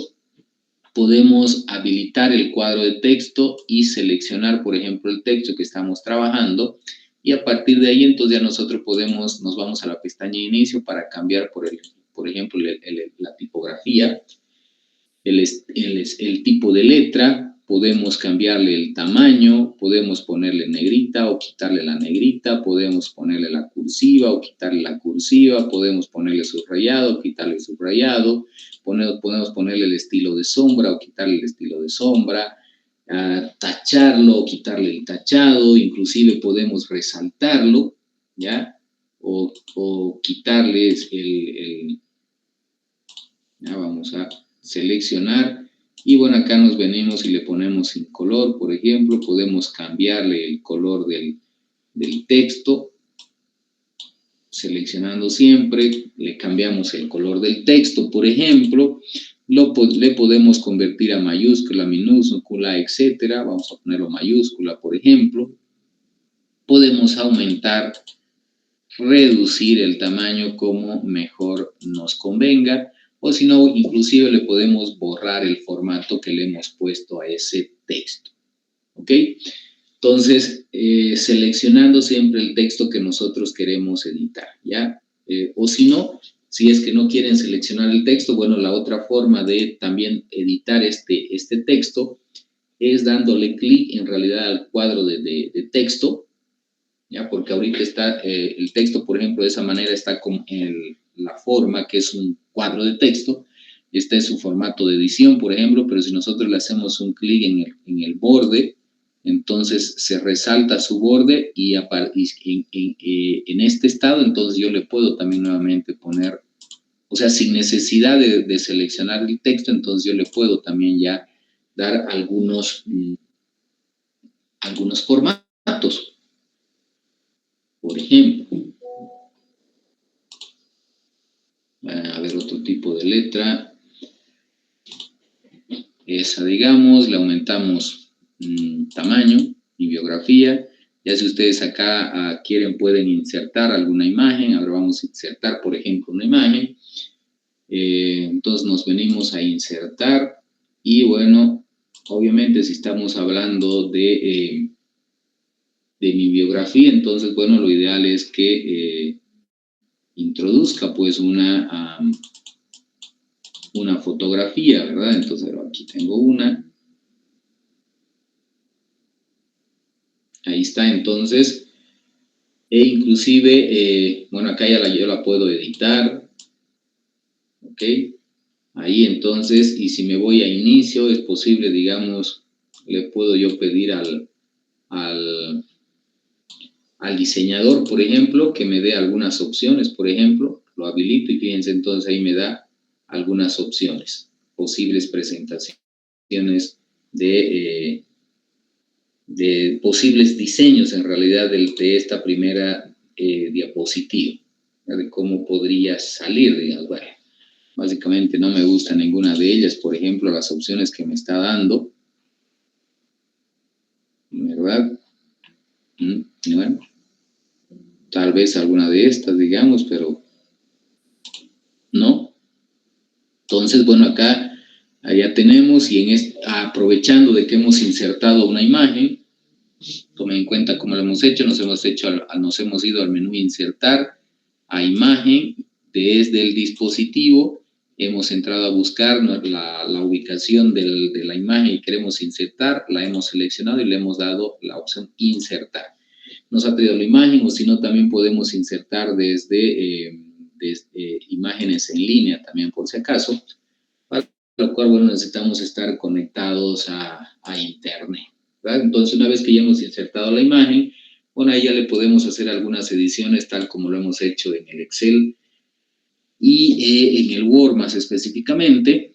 podemos habilitar el cuadro de texto y seleccionar, por ejemplo, el texto que estamos trabajando, y a partir de ahí entonces ya nosotros nos vamos a la pestaña de inicio para cambiar, por ejemplo, la tipografía, el tipo de letra, podemos cambiarle el tamaño, podemos ponerle negrita o quitarle la negrita, podemos ponerle la cursiva o quitarle la cursiva, podemos ponerle subrayado o quitarle el subrayado, podemos ponerle el estilo de sombra o quitarle el estilo de sombra, tacharlo o quitarle el tachado, inclusive podemos resaltarlo, ¿ya? O quitarles ya vamos a seleccionar, y bueno, acá nos venimos y le ponemos sin color, por ejemplo, podemos cambiarle el color del texto, seleccionando siempre, le cambiamos el color del texto, por ejemplo, le podemos convertir a mayúscula, minúscula, etcétera, vamos a ponerlo mayúscula, por ejemplo, podemos aumentar, reducir el tamaño como mejor nos convenga, o si no, inclusive le podemos borrar el formato que le hemos puesto a ese texto, ¿ok? Entonces, seleccionando siempre el texto que nosotros queremos editar, ¿ya? O si no, si es que no quieren seleccionar el texto, bueno, la otra forma de también editar este texto es dándole clic en realidad al cuadro de texto, ¿ya? Porque ahorita está el texto, por ejemplo, de esa manera está con la forma que es un cuadro de texto, está en su formato de edición, por ejemplo, pero si nosotros le hacemos un clic en el borde, entonces se resalta su borde y en este estado, entonces yo le puedo también nuevamente poner, o sea, sin necesidad de seleccionar el texto, entonces yo le puedo también ya dar algunos formatos. Por ejemplo, a ver, otro tipo de letra, esa digamos, le aumentamos tamaño y biografía. Ya si ustedes acá quieren pueden insertar alguna imagen, ahora vamos a insertar por ejemplo una imagen, entonces nos venimos a insertar y bueno, obviamente si estamos hablando de mi biografía, entonces bueno, lo ideal es que introduzca pues una fotografía, ¿verdad? Entonces aquí tengo una. Ahí está, entonces, inclusive, bueno, acá ya yo la puedo editar, ¿ok? Ahí entonces, y si me voy a inicio, es posible, digamos, le puedo yo pedir al diseñador, por ejemplo, que me dé algunas opciones, por ejemplo, lo habilito y fíjense, entonces ahí me da algunas opciones, posibles presentaciones de posibles diseños en realidad de esta primera diapositiva, de cómo podría salir, digamos, bueno, básicamente no me gusta ninguna de ellas, por ejemplo, las opciones que me está dando, ¿verdad? Bueno, tal vez alguna de estas, digamos, pero no. Entonces, bueno, acá ya tenemos, y aprovechando de que hemos insertado una imagen, tomen en cuenta cómo lo hemos hecho, nos hemos ido al menú insertar, a imagen, desde el dispositivo, hemos entrado a buscar la ubicación de la imagen y queremos insertar, la hemos seleccionado y le hemos dado la opción insertar. Nos ha pedido la imagen, o si no también podemos insertar desde imágenes en línea también por si acaso, para lo cual, bueno, necesitamos estar conectados a Internet, ¿verdad? Entonces, una vez que ya hemos insertado la imagen, bueno, ahí ya le podemos hacer algunas ediciones tal como lo hemos hecho en el Excel y en el Word más específicamente,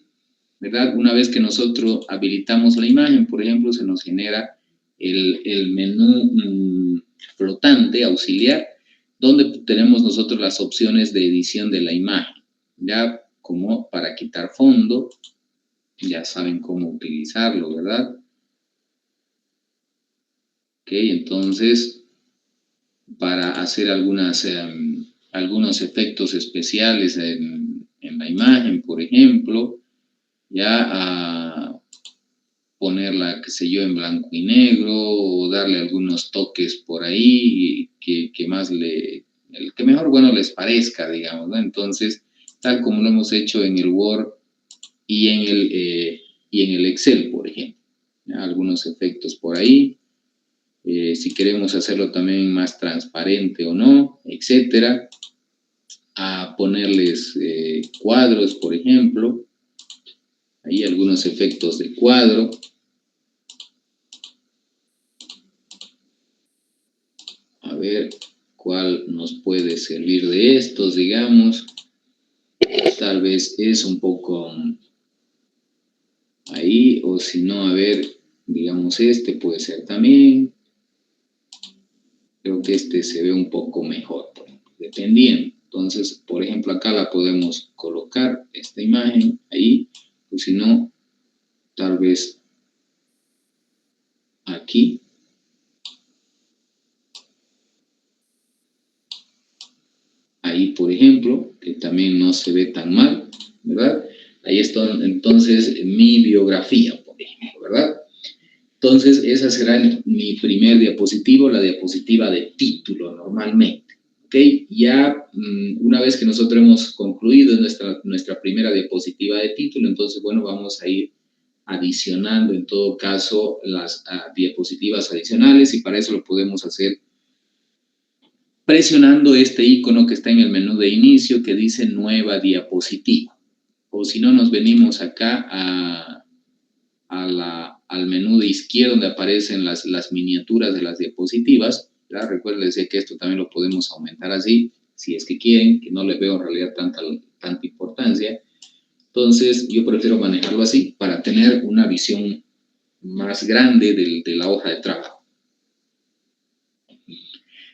¿verdad? Una vez que nosotros habilitamos la imagen, por ejemplo, se nos genera el menú flotante, auxiliar, donde tenemos nosotros las opciones de edición de la imagen, ya como para quitar fondo, ya saben cómo utilizarlo, ¿verdad? Ok, entonces, para hacer algunos efectos especiales en la imagen, por ejemplo, ya a ponerla, qué sé yo, en blanco y negro, o darle algunos toques por ahí que más el que mejor, bueno, les parezca, digamos, ¿no? Entonces, tal como lo hemos hecho en el Word y en el Excel, por ejemplo, ¿ya? Algunos efectos por ahí, si queremos hacerlo también más transparente o no, etcétera, a ponerles cuadros, por ejemplo, ahí algunos efectos de cuadro. A ver cuál nos puede servir de estos, digamos. Tal vez es un poco ahí, o si no, a ver, digamos este puede ser también. Creo que este se ve un poco mejor, dependiendo. Entonces, por ejemplo, acá la podemos colocar, esta imagen, ahí, o si no, tal vez aquí. Ahí, por ejemplo, que también no se ve tan mal, ¿verdad? Ahí está entonces mi biografía, por ejemplo, ¿verdad? Entonces, esa será mi primer diapositivo, la diapositiva de título normalmente, ¿ok? Ya una vez que nosotros hemos concluido nuestra primera diapositiva de título, entonces, bueno, vamos a ir adicionando en todo caso las diapositivas adicionales y para eso lo podemos hacer presionando este icono que está en el menú de inicio que dice nueva diapositiva. O si no, nos venimos acá al menú de izquierda donde aparecen las miniaturas de las diapositivas. ¿Ya? Recuerden que esto también lo podemos aumentar así, si es que quieren, que no le veo en realidad tanta importancia. Entonces, yo prefiero manejarlo así para tener una visión más grande de la hoja de trabajo.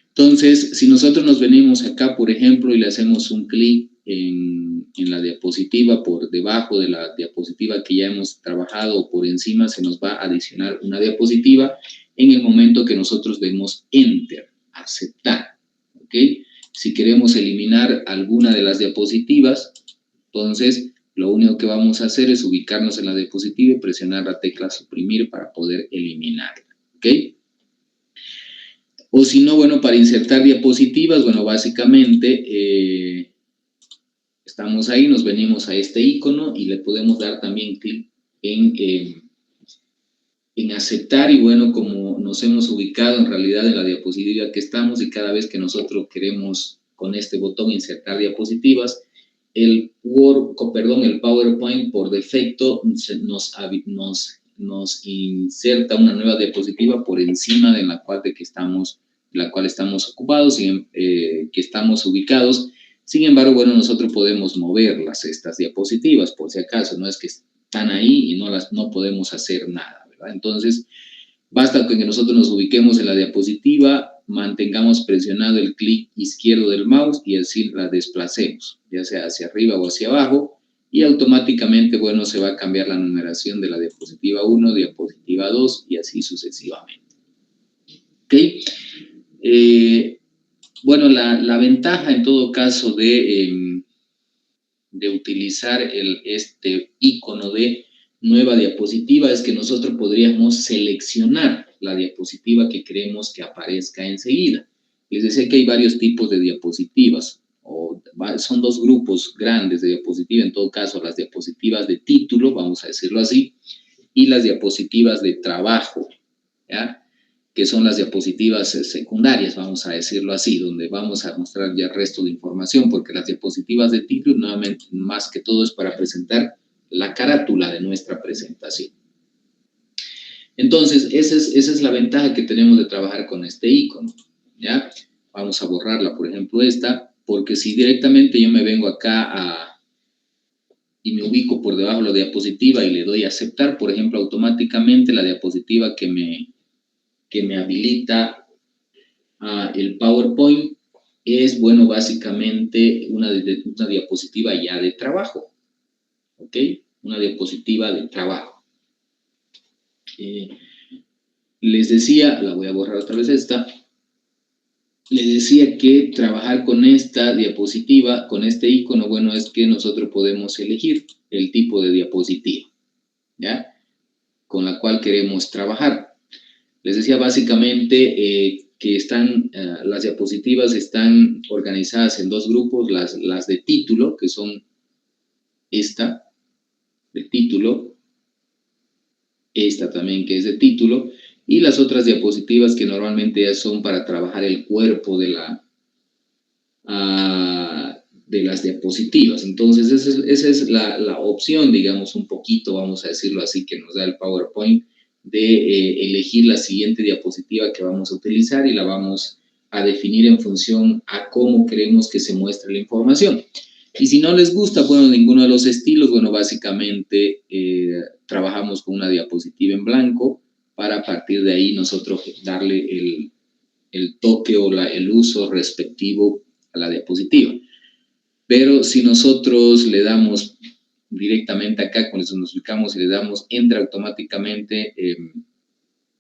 Entonces, si nosotros nos venimos acá, por ejemplo, y le hacemos un clic en la diapositiva por debajo de la diapositiva que ya hemos trabajado o por encima, se nos va a adicionar una diapositiva en el momento que nosotros demos Enter, aceptar, ¿ok? Si queremos eliminar alguna de las diapositivas, entonces lo único que vamos a hacer es ubicarnos en la diapositiva y presionar la tecla suprimir para poder eliminarla, ¿ok? O si no, bueno, para insertar diapositivas, bueno, básicamente estamos ahí, nos venimos a este icono y le podemos dar también clic en aceptar y bueno, como nos hemos ubicado en realidad en la diapositiva que estamos y cada vez que nosotros queremos con este botón insertar diapositivas, el PowerPoint por defecto nos inserta una nueva diapositiva por encima de la cual estamos ocupados y que estamos ubicados. Sin embargo, bueno, nosotros podemos moverlas, estas diapositivas, por si acaso, no es que están ahí y no podemos hacer nada, ¿verdad? Entonces, basta con que nosotros nos ubiquemos en la diapositiva, mantengamos presionado el clic izquierdo del mouse y así la desplacemos, ya sea hacia arriba o hacia abajo, y automáticamente, bueno, se va a cambiar la numeración de la diapositiva 1, diapositiva 2 y así sucesivamente. ¿Ok? Bueno, la ventaja en todo caso de utilizar este icono de nueva diapositiva es que nosotros podríamos seleccionar la diapositiva que queremos que aparezca enseguida. Les decía que hay varios tipos de diapositivas, son dos grupos grandes de diapositiva, en todo caso las diapositivas de título, vamos a decirlo así, y las diapositivas de trabajo, ¿ya? que son las diapositivas secundarias, vamos a decirlo así, donde vamos a mostrar ya el resto de información, porque las diapositivas de título, nuevamente, más que todo es para presentar la carátula de nuestra presentación. Entonces, esa es la ventaja que tenemos de trabajar con este icono, ¿ya? Vamos a borrarla, por ejemplo, esta, porque si directamente yo me vengo acá y me ubico por debajo de la diapositiva y le doy a aceptar, por ejemplo, automáticamente la diapositiva que me habilita el PowerPoint es, bueno, básicamente una diapositiva ya de trabajo, ¿ok? Una diapositiva de trabajo. Les decía, la voy a borrar otra vez esta, les decía que trabajar con esta diapositiva, con este icono, bueno, es que nosotros podemos elegir el tipo de diapositiva, ¿ya? Con la cual queremos trabajar. Les decía básicamente que las diapositivas están organizadas en dos grupos, las de título, que son esta de título, esta también que es de título, y las otras diapositivas que normalmente ya son para trabajar el cuerpo de las diapositivas. Entonces, esa es la opción, digamos, un poquito, vamos a decirlo así, que nos da el PowerPoint, de elegir la siguiente diapositiva que vamos a utilizar y la vamos a definir en función a cómo queremos que se muestre la información. Y si no les gusta, bueno, ninguno de los estilos, bueno, básicamente trabajamos con una diapositiva en blanco para a partir de ahí nosotros darle el toque o el uso respectivo a la diapositiva. Pero si nosotros le damos directamente acá, cuando nos ubicamos y le damos entra automáticamente,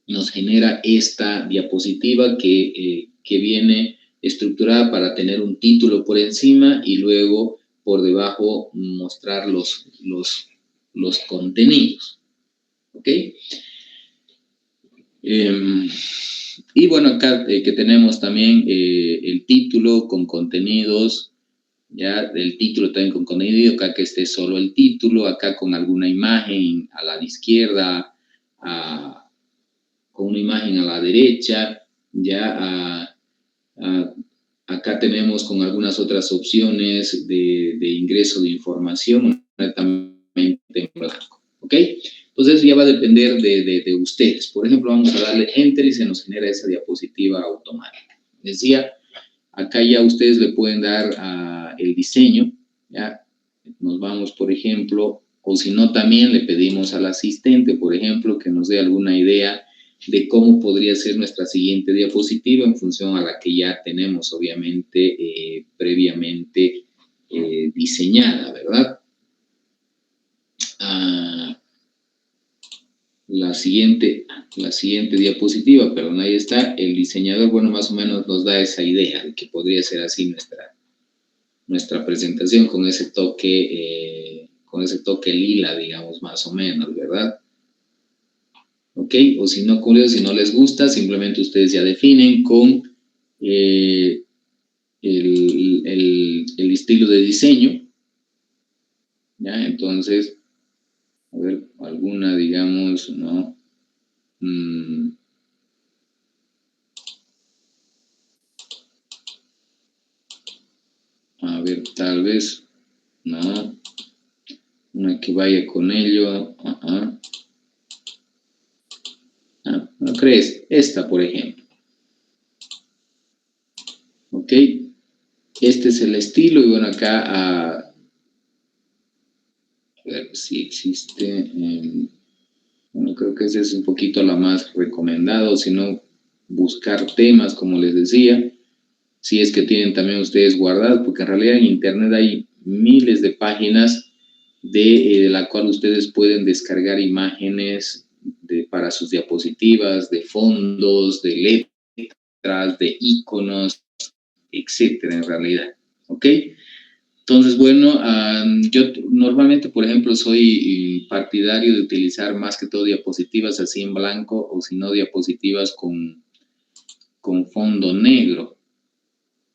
nos genera esta diapositiva que viene estructurada para tener un título por encima y luego por debajo mostrar los contenidos. ¿Ok? Y bueno, acá que tenemos también el título con contenidos, ya el título también con contenido, acá que esté solo el título, acá con alguna imagen a la izquierda, con una imagen a la derecha, ya acá tenemos con algunas otras opciones de ingreso de información, netamente en blanco, ¿ok? Entonces ya va a depender de ustedes. Por ejemplo, vamos a darle Enter y se nos genera esa diapositiva automática. Decía, acá ya ustedes le pueden dar el diseño, ¿ya? Nos vamos, por ejemplo, o si no, también le pedimos al asistente, por ejemplo, que nos dé alguna idea de cómo podría ser nuestra siguiente diapositiva en función a la que ya tenemos, obviamente, previamente diseñada, ¿verdad? La siguiente diapositiva, perdón, ahí está, el diseñador, bueno, más o menos nos da esa idea de que podría ser así nuestra presentación con ese toque lila, digamos, más o menos, ¿verdad? ¿Ok? O si no, si no les gusta, simplemente ustedes ya definen con el estilo de diseño, ¿ya? Entonces, a ver, alguna, digamos, ¿no? A ver, tal vez, no, una que vaya con ello, ¿no crees? Esta, por ejemplo. ¿Ok? Este es el estilo y bueno, acá a ver si existe, bueno, creo que esa es un poquito la más recomendada, si no, buscar temas, como les decía, si es que tienen también ustedes guardados, porque en realidad en internet hay miles de páginas de la cual ustedes pueden descargar imágenes para sus diapositivas, de fondos, de letras, de iconos, etcétera, en realidad, ¿ok? Entonces, bueno, yo normalmente, por ejemplo, soy partidario de utilizar más que todo diapositivas así en blanco o si no diapositivas con fondo negro.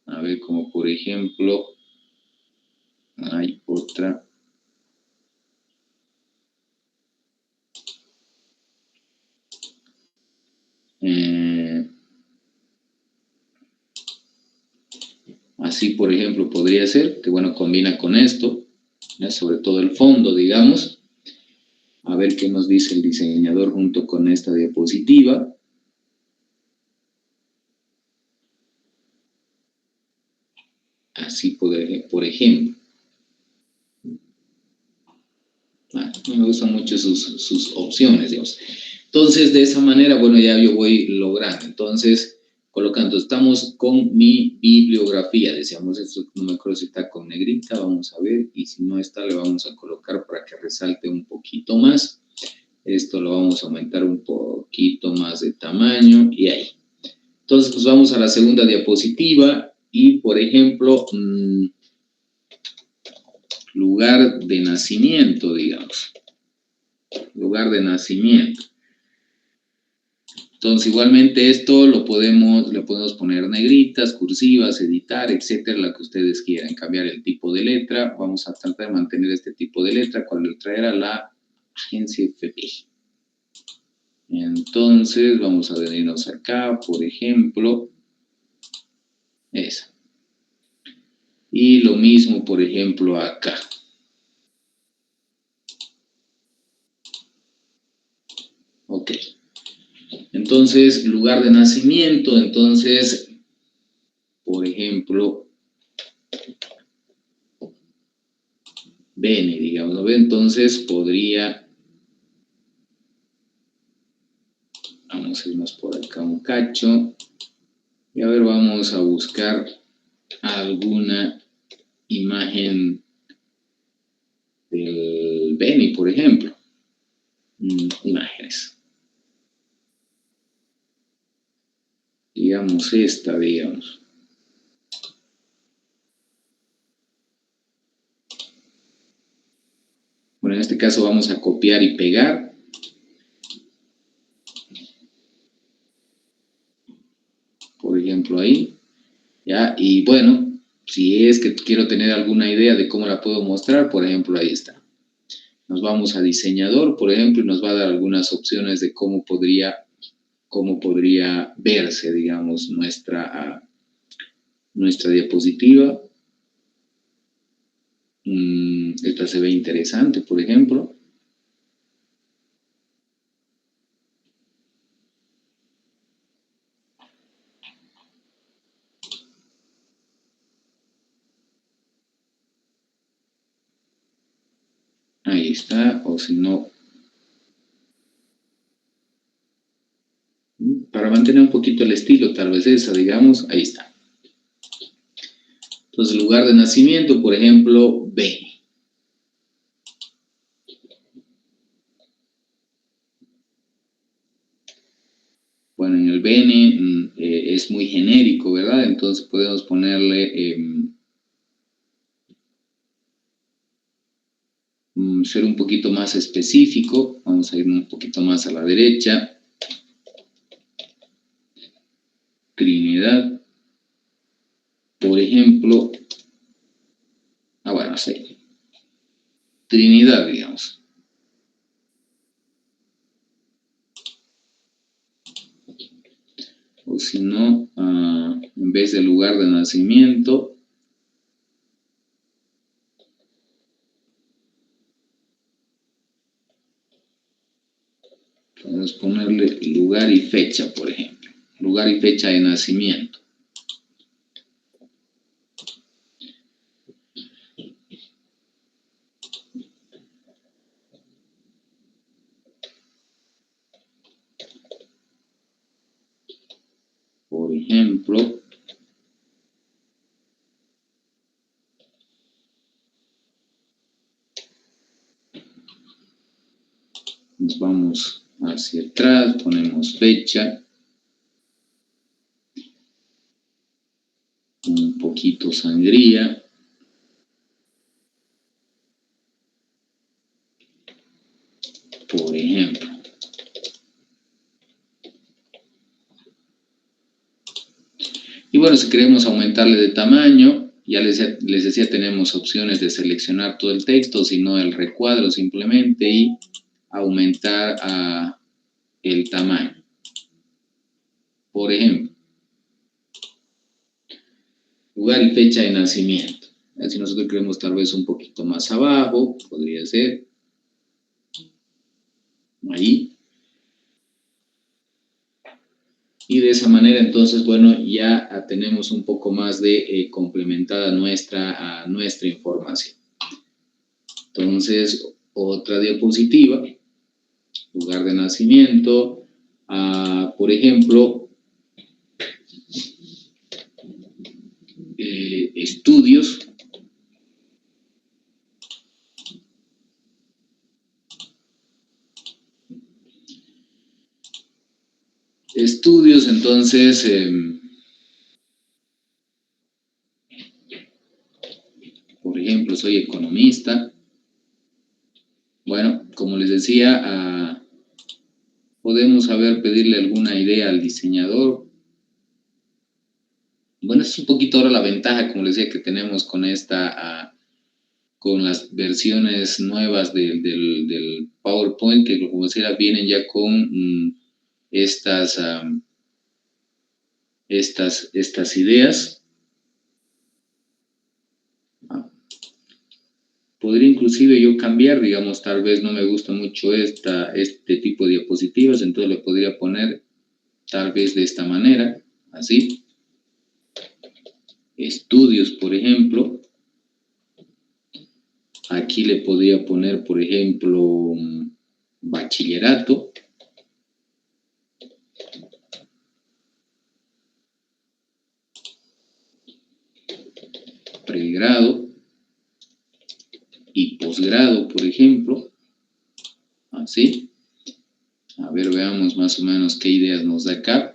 A ver, como por ejemplo, hay otra. Así, por ejemplo, podría ser, que bueno, combina con esto, ¿ya? Sobre todo el fondo, digamos. A ver qué nos dice el diseñador junto con esta diapositiva. Así, por ejemplo. No me gustan mucho sus opciones, digamos. Entonces, de esa manera, bueno, ya yo voy logrando. Entonces, colocando, estamos con mi bibliografía. Decíamos, esto no me acuerdo si está con negrita, vamos a ver. Y si no está, le vamos a colocar para que resalte un poquito más. Esto lo vamos a aumentar un poquito más de tamaño y ahí. Entonces, pues vamos a la segunda diapositiva y, por ejemplo, lugar de nacimiento, digamos. Lugar de nacimiento. Entonces, igualmente esto le podemos poner negritas, cursivas, editar, etcétera, la que ustedes quieran. Cambiar el tipo de letra. Vamos a tratar de mantener este tipo de letra. ¿Cuál letra era? La agencia FP. Entonces, vamos a venirnos acá, por ejemplo, esa. Y lo mismo, por ejemplo, acá. Ok. Entonces, lugar de nacimiento, entonces, por ejemplo, Beni, digamos, ¿no? Entonces podría, vamos a irnos por acá un cacho, y a ver, vamos a buscar alguna imagen del Beni, por ejemplo. Imágenes. Digamos esta, digamos. Bueno, en este caso vamos a copiar y pegar. Por ejemplo, ahí. ¿Ya? Y bueno, si es que quiero tener alguna idea de cómo la puedo mostrar, por ejemplo, ahí está. Nos vamos a diseñador, por ejemplo, y nos va a dar algunas opciones de cómo podría verse, digamos, nuestra diapositiva. Esta se ve interesante, por ejemplo. Ahí está, o si no, para mantener un poquito el estilo, tal vez esa, digamos, ahí está. Entonces, lugar de nacimiento, por ejemplo, B. Bueno, en el Bene es muy genérico, ¿verdad? Entonces podemos ponerle ser un poquito más específico. Vamos a ir un poquito más a la derecha. Trinidad. Por ejemplo. Bueno, sí. Trinidad, digamos. O si no, en vez de lugar de nacimiento, podemos ponerle lugar y fecha, por ejemplo. Lugar y fecha de nacimiento. Por ejemplo, nos vamos hacia atrás, ponemos fecha, un poquito sangría, por ejemplo. Y bueno, si queremos aumentarle de tamaño, ya les decía, tenemos opciones de seleccionar todo el texto, si no el recuadro simplemente, y aumentar el tamaño. Por ejemplo, Lugar y fecha de nacimiento. Si nosotros queremos tal vez un poquito más abajo, podría ser ahí. Y de esa manera, entonces, bueno, ya tenemos un poco más de complementada nuestra información. Entonces, otra diapositiva, lugar de nacimiento, por ejemplo, estudios. Estudios, entonces, por ejemplo, soy economista. Bueno, como les decía, podemos pedirle alguna idea al diseñador. Bueno, es un poquito ahora la ventaja, como les decía, que tenemos con con las versiones nuevas del PowerPoint, que como decía, vienen ya con estas ideas. Podría inclusive yo cambiar, digamos, tal vez no me gusta mucho este tipo de diapositivas, entonces le podría poner tal vez de esta manera, así. Estudios, por ejemplo. Aquí le podría poner, por ejemplo, bachillerato. Pregrado y posgrado, por ejemplo. Así. A ver, veamos más o menos qué ideas nos da acá.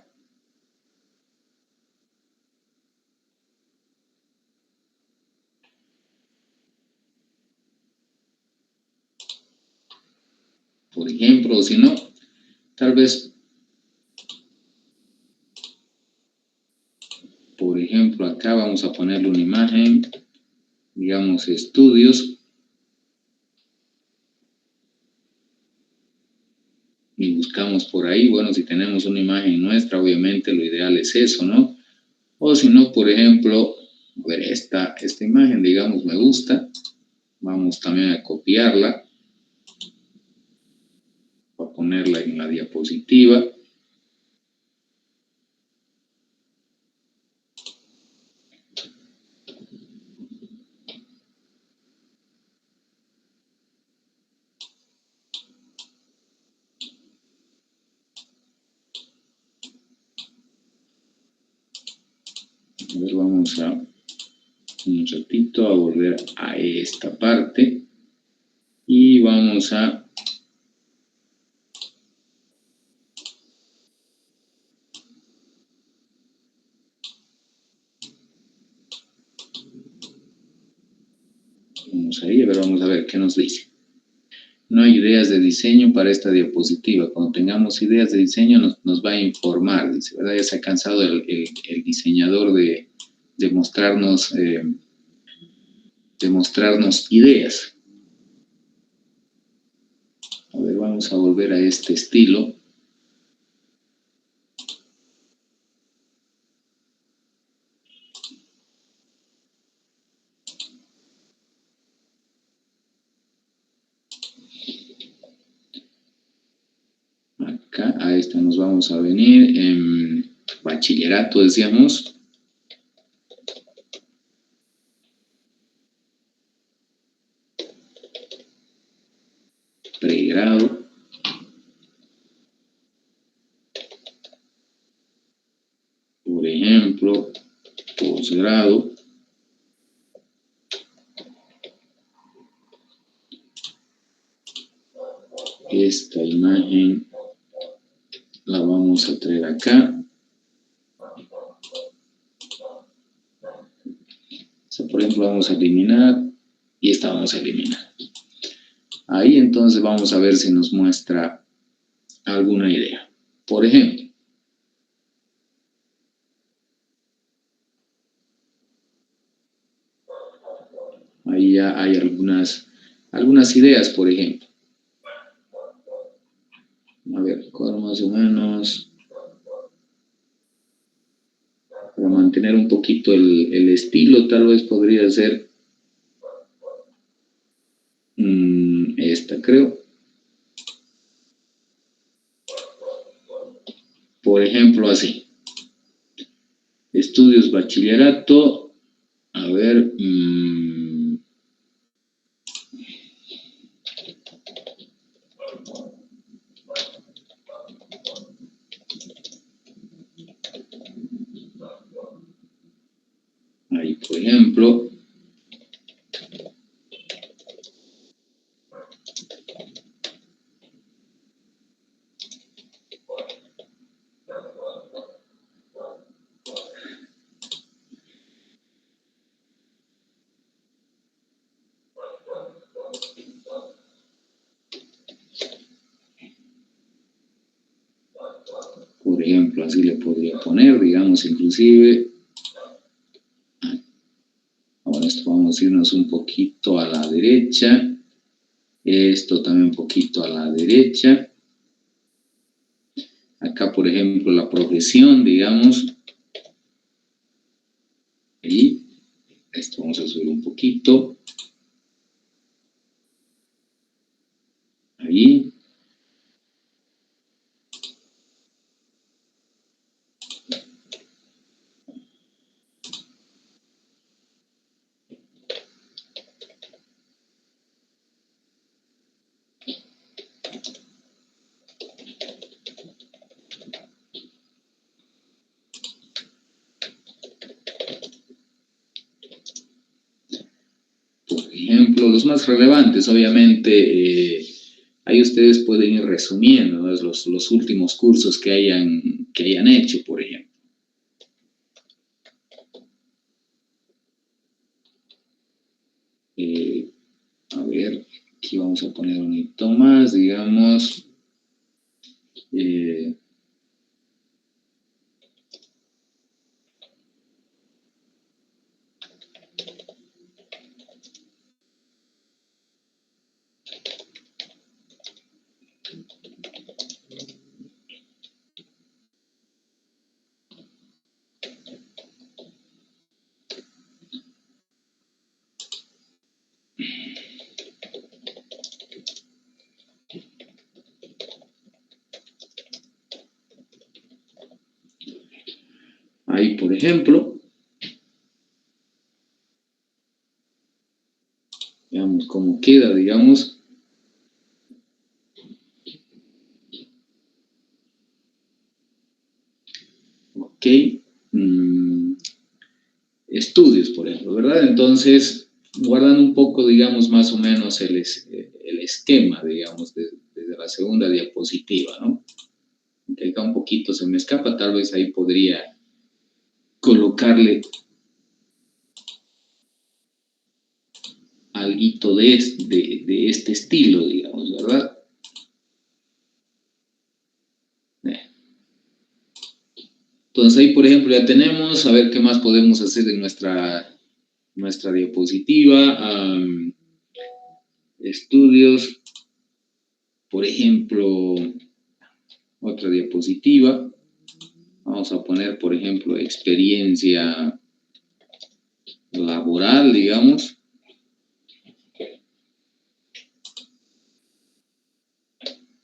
Por ejemplo, o si no, tal vez, por ejemplo, acá vamos a ponerle una imagen, digamos, estudios. Y buscamos por ahí, bueno, si tenemos una imagen nuestra, obviamente lo ideal es eso, ¿no? O si no, por ejemplo, a ver, esta imagen, digamos, me gusta. Vamos también a copiarla para ponerla en la diapositiva. A ver, vamos a un ratito a volver a esta parte y vamos a ahí, vamos a ver qué nos dice. No hay ideas de diseño para esta diapositiva. Cuando tengamos ideas de diseño nos va a informar, dice, ¿verdad? Ya se ha cansado el diseñador de mostrarnos ideas. A ver, vamos a volver a este estilo. Acá, a esta nos vamos a venir en bachillerato, decíamos. Pregrado. Por ejemplo, posgrado. Esta imagen la vamos a traer acá. Esta, por ejemplo, vamos a eliminar y esta vamos a eliminar. Ahí entonces vamos a ver si nos muestra alguna idea. Por ejemplo, ahí ya hay algunas ideas, por ejemplo. A ver, ¿cuál más o menos? Para mantener un poquito el estilo, tal vez podría ser esta, creo. Por ejemplo, así. Estudios bachillerato. A ver. Ahí, por ejemplo. Por ejemplo, así le podría poner, digamos, inclusive. Ahora esto vamos a irnos un poquito a la derecha. Esto también un poquito a la derecha. Acá, por ejemplo, la profesión, digamos. Ahí. Esto vamos a subir un poquito. Ahí. Por ejemplo, los más relevantes, obviamente, ahí ustedes pueden ir resumiendo, ¿no? Los últimos cursos que hayan hecho, por ejemplo. A ver, aquí vamos a poner un hito más, digamos. Ahí, por ejemplo, veamos cómo queda, digamos. Ok. Estudios, por ejemplo, ¿verdad? Entonces, guardan un poco, digamos, más o menos el esquema, digamos, desde la segunda diapositiva, ¿no? Que acá un poquito se me escapa, tal vez ahí podría colocarle alguito de este estilo, digamos, ¿verdad? Entonces ahí, por ejemplo, ya tenemos, a ver qué más podemos hacer en nuestra diapositiva. Estudios, por ejemplo, otra diapositiva. Vamos a poner, por ejemplo, experiencia laboral, digamos.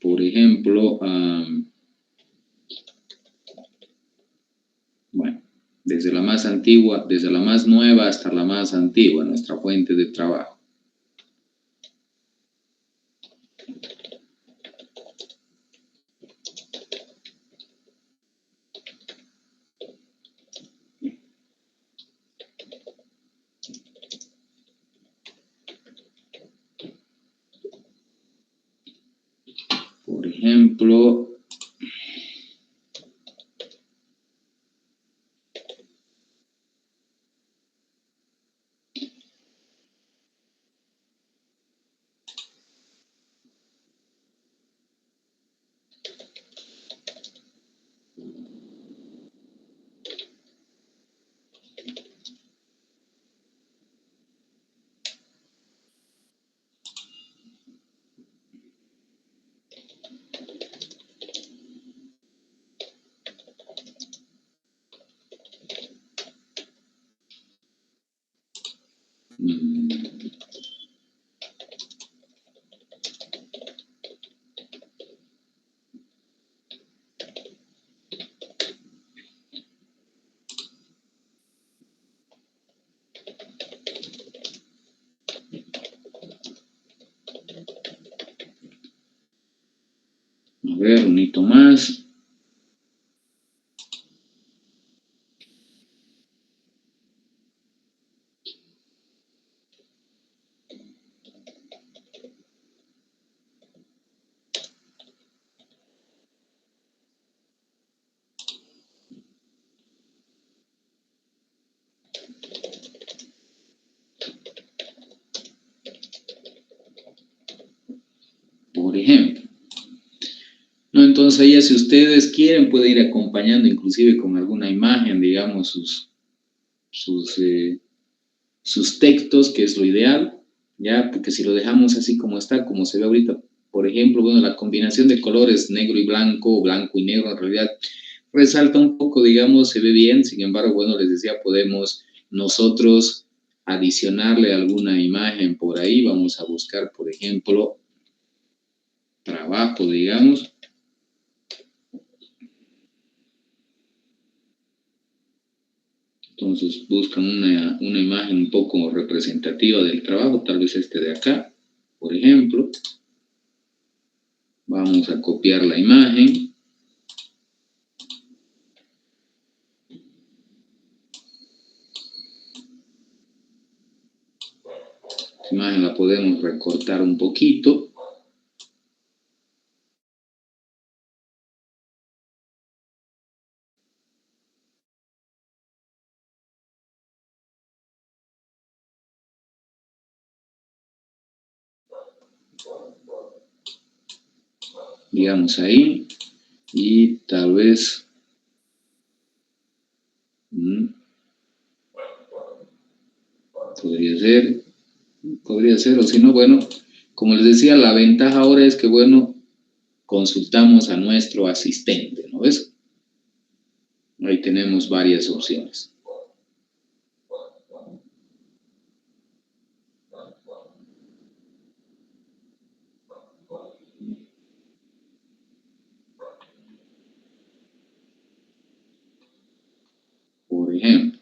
Por ejemplo, bueno, desde la más antigua, desde la más nueva hasta la más antigua, nuestra fuente de trabajo. Por ejemplo, A ver, un hito más. Por ejemplo. No, entonces ya si ustedes quieren pueden ir acompañando inclusive con alguna imagen, digamos, sus textos, que es lo ideal, ya, porque si lo dejamos así como está, como se ve ahorita, por ejemplo, bueno, la combinación de colores negro y blanco, o blanco y negro, en realidad resalta un poco, digamos, se ve bien, sin embargo, bueno, les decía, podemos nosotros adicionarle alguna imagen por ahí, vamos a buscar, por ejemplo, trabajo, digamos. Entonces buscan una imagen un poco representativa del trabajo, tal vez este de acá, por ejemplo. Vamos a copiar la imagen. Esta imagen la podemos recortar un poquito. Digamos ahí. Y tal vez... podría ser, o si no, bueno, como les decía, la ventaja ahora es que, bueno, consultamos a nuestro asistente, ¿no ves? Ahí tenemos varias opciones. Por ejemplo,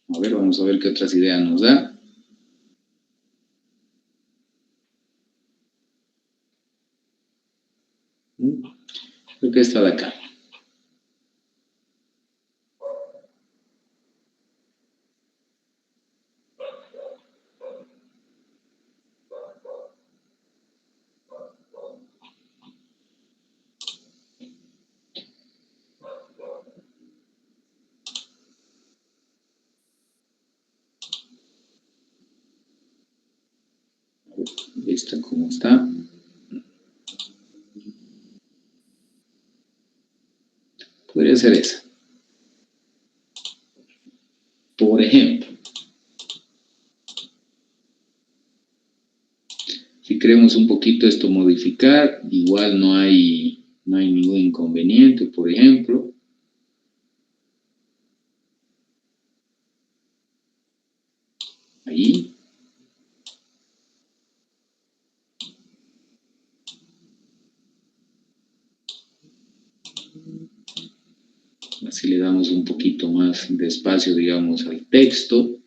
a ver, vamos a ver qué otras ideas nos da. Creo que esta de acá. Esta como está. Podría ser esa. Por ejemplo, si queremos un poquito esto modificar, igual no hay ningún inconveniente, por ejemplo. Ahí. Así le damos un poquito más de espacio, digamos, al texto.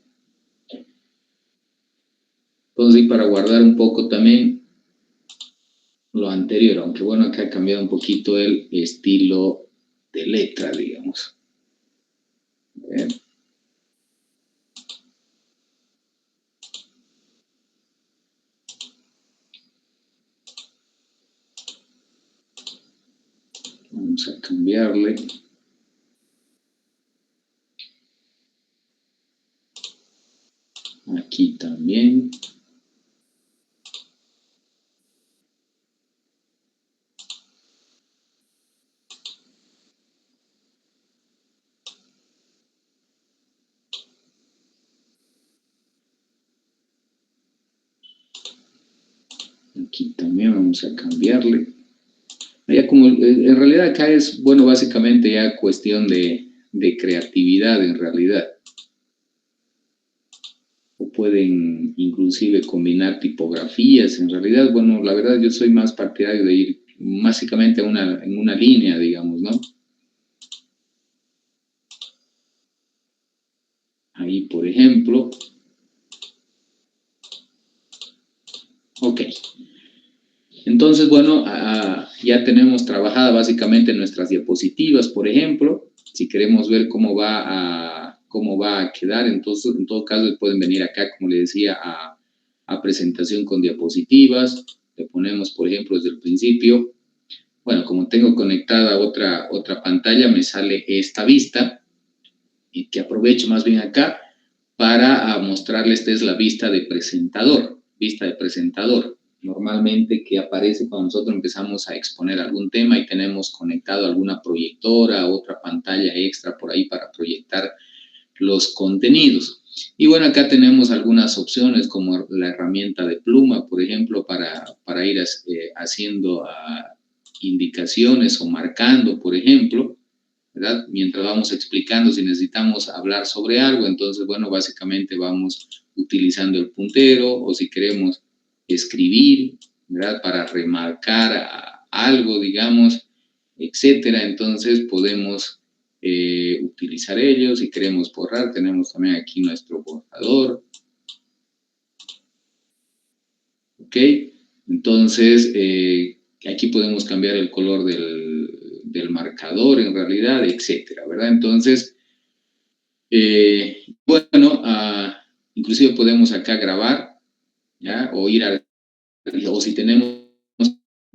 Entonces, y para guardar un poco también lo anterior, aunque bueno, acá ha cambiado un poquito el estilo de letra, digamos. Bien. Vamos a cambiarle. Aquí también. Aquí también vamos a cambiarle. Ya como, en realidad acá es, bueno, básicamente ya cuestión de creatividad en realidad. pueden inclusive combinar tipografías. En realidad, bueno, la verdad yo soy más partidario de ir básicamente en una línea, digamos, ¿no? Ahí, por ejemplo. Ok. Entonces, bueno, ya tenemos trabajada básicamente nuestras diapositivas, por ejemplo. Si queremos ver cómo va a quedar, entonces, en todo caso, pueden venir acá, como les decía, a presentación con diapositivas. Le ponemos, por ejemplo, desde el principio. Bueno, como tengo conectada otra pantalla, me sale esta vista, y que aprovecho más bien acá para mostrarles. Esta es la vista de presentador, normalmente que aparece cuando nosotros empezamos a exponer algún tema y tenemos conectado alguna proyectora, otra pantalla extra por ahí para proyectar los contenidos. Y bueno, acá tenemos algunas opciones como la herramienta de pluma, por ejemplo, para ir haciendo indicaciones o marcando, por ejemplo, ¿verdad? Mientras vamos explicando, si necesitamos hablar sobre algo, entonces, bueno, básicamente vamos utilizando el puntero, o si queremos escribir, ¿verdad? Para remarcar algo, digamos, etcétera. Entonces podemos utilizar ellos. Si queremos borrar, tenemos también aquí nuestro borrador. ¿Ok? Entonces, aquí podemos cambiar el color del marcador en realidad, etcétera, ¿verdad? Entonces, bueno, inclusive podemos acá grabar, ¿ya? O si tenemos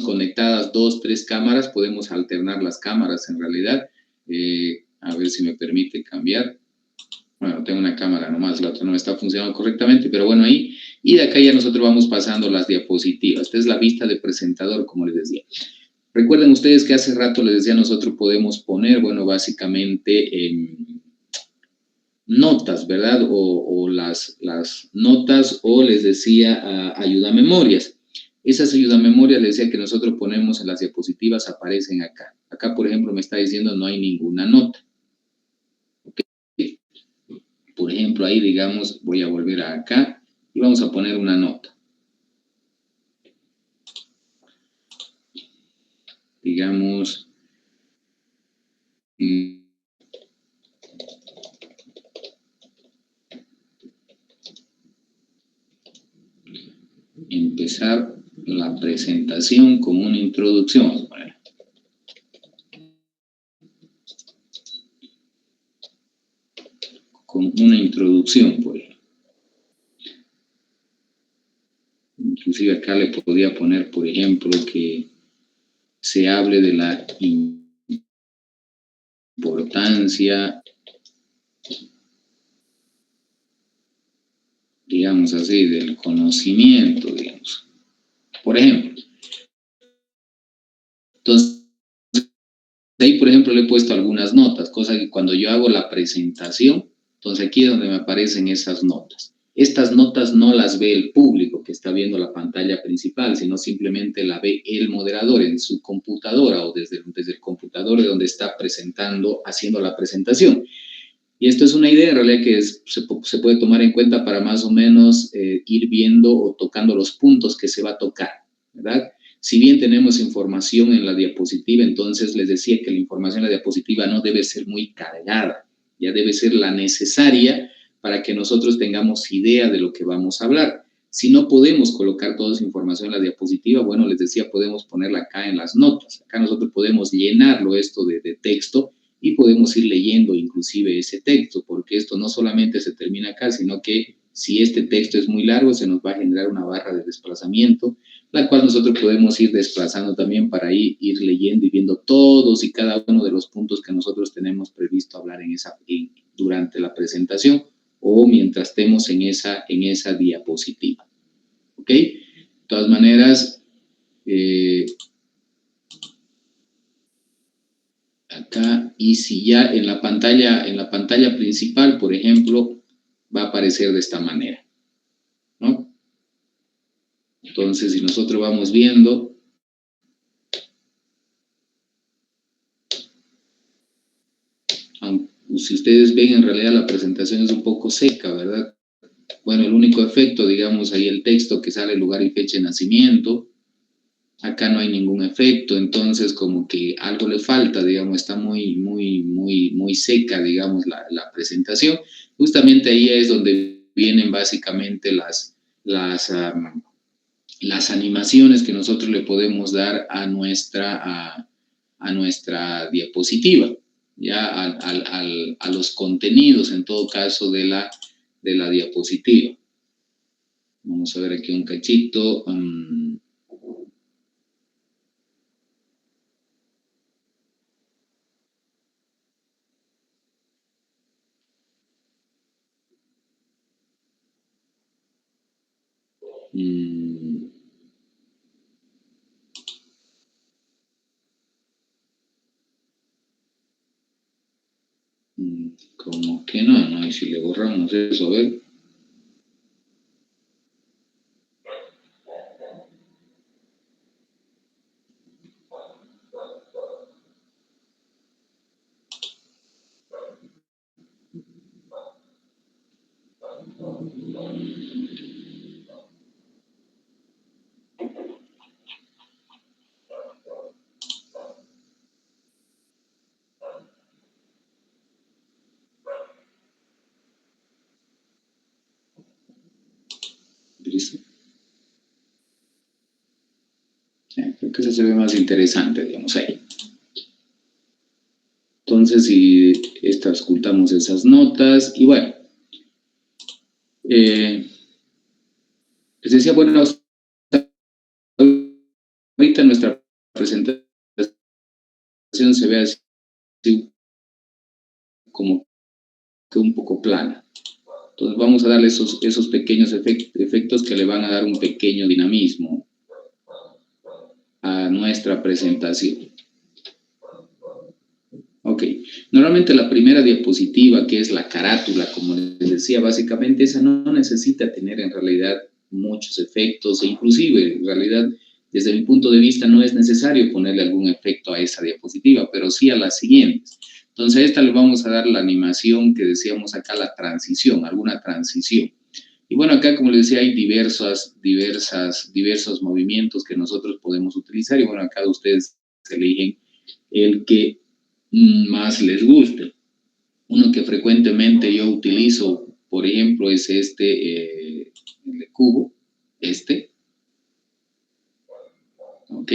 conectadas 2, 3 cámaras, podemos alternar las cámaras en realidad. A ver si me permite cambiar. Bueno, tengo una cámara nomás, la otra no está funcionando correctamente, pero bueno, ahí. Y de acá ya nosotros vamos pasando las diapositivas. Esta es la vista de presentador, como les decía. Recuerden ustedes que hace rato les decía, nosotros podemos poner, bueno, básicamente notas, ¿verdad? O las notas, o les decía ayudamemorias. Esas ayudamemorias les decía que nosotros ponemos en las diapositivas, aparecen acá. Acá, por ejemplo, me está diciendo no hay ninguna nota. ¿Okay? Por ejemplo, ahí, digamos, voy a volver a acá y vamos a poner una nota. Digamos, empezar la presentación con una introducción. Vamos a poner. Con una introducción, por ejemplo. Inclusive acá le podría poner, por ejemplo, que se hable de la importancia, digamos así, del conocimiento, digamos. Por ejemplo. Entonces, ahí, por ejemplo, le he puesto algunas notas, cosa que cuando yo hago la presentación, entonces aquí es donde me aparecen esas notas. Estas notas no las ve el público que está viendo la pantalla principal, sino simplemente la ve el moderador en su computadora o desde el computador de donde está haciendo la presentación. Y esto es una idea en realidad que se puede tomar en cuenta para más o menos ir viendo o tocando los puntos que se va a tocar, ¿verdad? Si bien tenemos información en la diapositiva, entonces les decía que la información en la diapositiva no debe ser muy cargada, ya debe ser la necesaria para que nosotros tengamos idea de lo que vamos a hablar. Si no podemos colocar toda esa información en la diapositiva, bueno, les decía, podemos ponerla acá en las notas. Acá nosotros podemos llenarlo esto de texto y podemos ir leyendo inclusive ese texto, porque esto no solamente se termina acá, sino que si este texto es muy largo, se nos va a generar una barra de desplazamiento, la cual nosotros podemos ir desplazando también para ir leyendo y viendo todos y cada uno de los puntos que nosotros tenemos previsto hablar durante la presentación o mientras estemos en esa diapositiva. ¿Ok? De todas maneras, acá, y si ya en la pantalla principal, por ejemplo, va a aparecer de esta manera, ¿no? Entonces, si nosotros vamos viendo, si ustedes ven, en realidad la presentación es un poco seca, ¿verdad? Bueno, el único efecto, digamos, ahí el texto que sale lugar y fecha de nacimiento. Acá no hay ningún efecto, entonces como que algo le falta, digamos, está muy seca, digamos, la presentación. Justamente ahí es donde vienen básicamente las animaciones que nosotros le podemos dar a nuestra diapositiva, ya a los contenidos, en todo caso, de la diapositiva. Vamos a ver aquí un cachito. Como que no, ¿no? Y si le borramos eso, a ver. ¿Listo? Creo que eso se ve más interesante, digamos, ahí. Entonces, si ocultamos esas notas, y bueno, les decía, bueno, ahorita nuestra presentación se ve así como que un poco plana. Entonces vamos a darle esos pequeños efectos que le van a dar un pequeño dinamismo a nuestra presentación. Ok, normalmente la primera diapositiva, que es la carátula, como les decía, básicamente esa no necesita tener en realidad muchos efectos, e inclusive en realidad desde mi punto de vista no es necesario ponerle algún efecto a esa diapositiva, pero sí a las siguientes. Entonces a esta le vamos a dar la animación que decíamos acá, la transición, alguna transición. Y bueno, acá como les decía hay diversos movimientos que nosotros podemos utilizar y bueno, acá ustedes eligen el que más les guste. Uno que frecuentemente yo utilizo, por ejemplo, es el de cubo, ¿ok?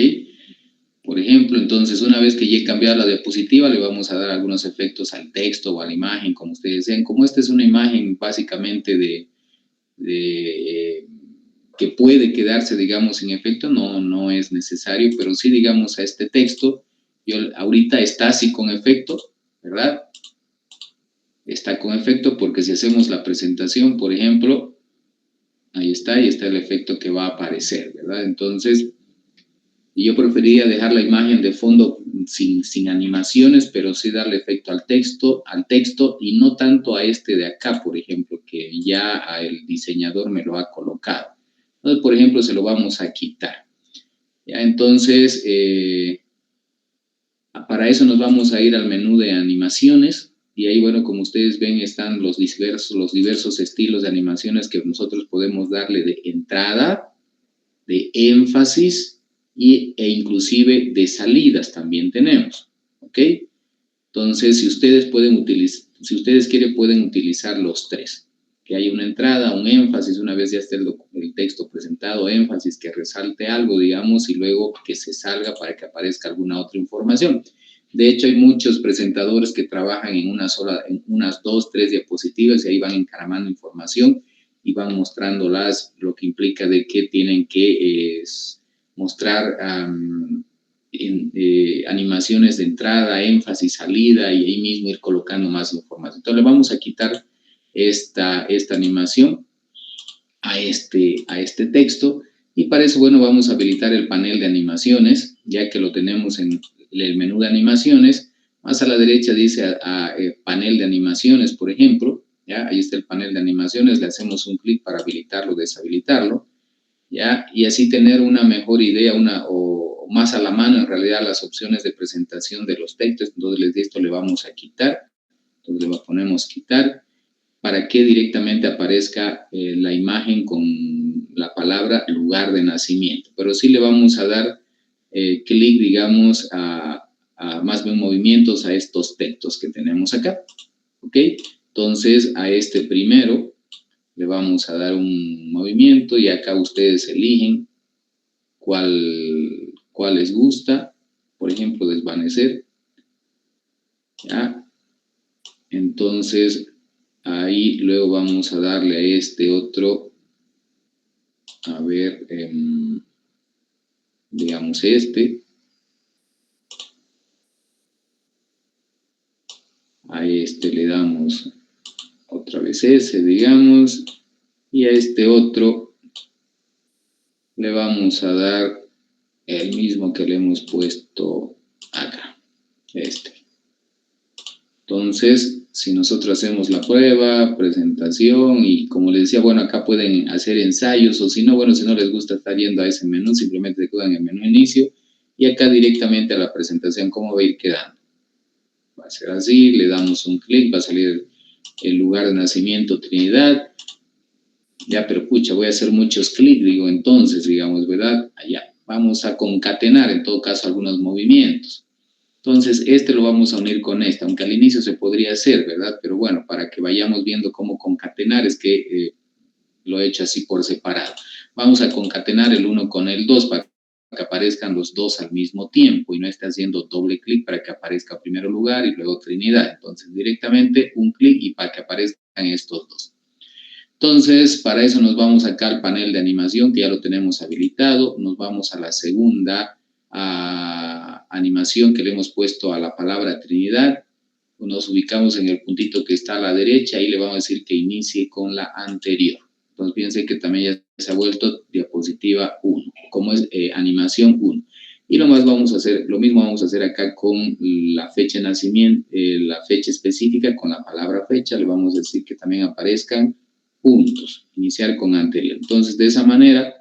Por ejemplo, entonces una vez que ya he cambiado la diapositiva, le vamos a dar algunos efectos al texto o a la imagen, como ustedes desean. Como esta es una imagen básicamente que puede quedarse, digamos, sin efecto, no es necesario, pero sí, digamos, a este texto, ahorita está así con efecto, ¿verdad? Está con efecto porque si hacemos la presentación, por ejemplo, ahí está el efecto que va a aparecer, ¿verdad? Entonces, yo preferiría dejar la imagen de fondo sin animaciones, pero sí darle efecto al texto y no tanto a este de acá, por ejemplo, que ya el diseñador me lo ha colocado. Entonces, por ejemplo, se lo vamos a quitar. ¿Ya? Entonces, para eso nos vamos a ir al menú de animaciones y ahí, bueno, como ustedes ven, están los diversos estilos de animaciones que nosotros podemos darle de entrada, de énfasis e inclusive de salidas también tenemos, ¿ok? Entonces, si ustedes quieren, pueden utilizar los tres, que hay una entrada, un énfasis, una vez ya esté el texto presentado, énfasis, que resalte algo, digamos, y luego que se salga para que aparezca alguna otra información. De hecho, hay muchos presentadores que trabajan en unas 2, 3 diapositivas y ahí van encaramando información y van mostrándolas, lo que implica de que tienen que mostrar animaciones de entrada, énfasis, salida y ahí mismo ir colocando más información. Entonces le vamos a quitar esta animación a este texto y para eso, bueno, vamos a habilitar el panel de animaciones, ya que lo tenemos en el menú de animaciones. Más a la derecha dice panel de animaciones, por ejemplo, ¿ya? Ahí está el panel de animaciones, le hacemos un clic para habilitarlo o deshabilitarlo, ¿ya? Y así tener una mejor idea, o más a la mano en realidad las opciones de presentación de los textos. Entonces esto le vamos a quitar, entonces le ponemos quitar. para que directamente aparezca la imagen con la palabra lugar de nacimiento. Pero sí le vamos a dar clic, digamos, a más bien movimientos a estos textos que tenemos acá. ¿Ok? Entonces, a este primero le vamos a dar un movimiento y acá ustedes eligen cuál les gusta. Por ejemplo, desvanecer. ¿Ya? Entonces, ahí luego vamos a darle a este otro, a ver, digamos este. A este le damos otra vez ese, digamos, y a este otro le vamos a dar el mismo que le hemos puesto acá, este. Entonces, si nosotros hacemos la prueba, presentación, y como les decía, bueno, acá pueden hacer ensayos, o si no, bueno, si no les gusta estar yendo a ese menú, simplemente se quedan en el menú inicio, y acá directamente a la presentación, ¿cómo va a ir quedando? Va a ser así, le damos un clic, va a salir el lugar de nacimiento Trinidad. Ya, pero pucha, voy a hacer muchos clics, digo, entonces, digamos, ¿verdad? Allá, vamos a concatenar, en todo caso, algunos movimientos. Entonces, este lo vamos a unir con este, aunque al inicio se podría hacer, ¿verdad? Pero bueno, para que vayamos viendo cómo concatenar, es que lo he hecho así por separado. Vamos a concatenar el 1 con el 2 para que aparezcan los dos al mismo tiempo y no esté haciendo doble clic para que aparezca primero lugar y luego Trinidad. Entonces, directamente un clic y para que aparezcan estos dos. Entonces, para eso nos vamos acá al panel de animación, que ya lo tenemos habilitado. Nos vamos a la segunda animación que le hemos puesto a la palabra Trinidad. Nos ubicamos en el puntito que está a la derecha y le vamos a decir que inicie con la anterior. Entonces, fíjense que también ya se ha vuelto diapositiva 1, como es animación 1. Y lo mismo vamos a hacer acá con la fecha de nacimiento, la fecha específica con la palabra fecha. Le vamos a decir que también aparezcan puntos, iniciar con anterior. Entonces, de esa manera,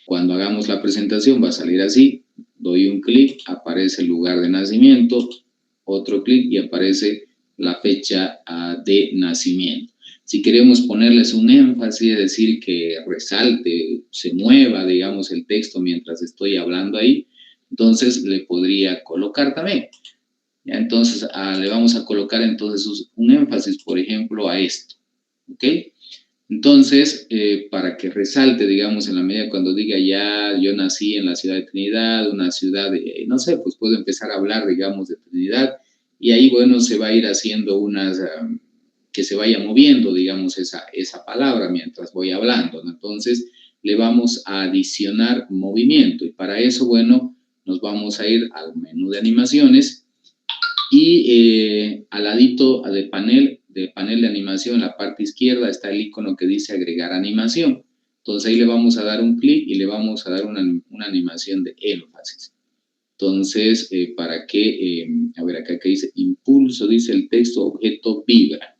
cuando hagamos la presentación va a salir así, doy un clic, aparece el lugar de nacimiento, otro clic y aparece la fecha de nacimiento. Si queremos ponerles un énfasis, es decir, que resalte, se mueva, digamos, el texto mientras estoy hablando ahí, entonces le podría colocar también. ¿Ya? Entonces, le vamos a colocar entonces un énfasis, por ejemplo, a esto. ¿Ok? Entonces, para que resalte, digamos, en la medida cuando diga ya, yo nací en la ciudad de Trinidad, una ciudad de, no sé, pues puedo empezar a hablar, digamos, de Trinidad, y ahí, bueno, se va a ir haciendo que se vaya moviendo, digamos, esa palabra mientras voy hablando, ¿no? Entonces, le vamos a adicionar movimiento, y para eso, bueno, nos vamos a ir al menú de animaciones, y al ladito de panel de animación, en la parte izquierda, está el icono que dice agregar animación. Entonces ahí le vamos a dar un clic y le vamos a dar una animación de énfasis. Entonces, para que, a ver, acá que dice impulso, dice el texto objeto vibra.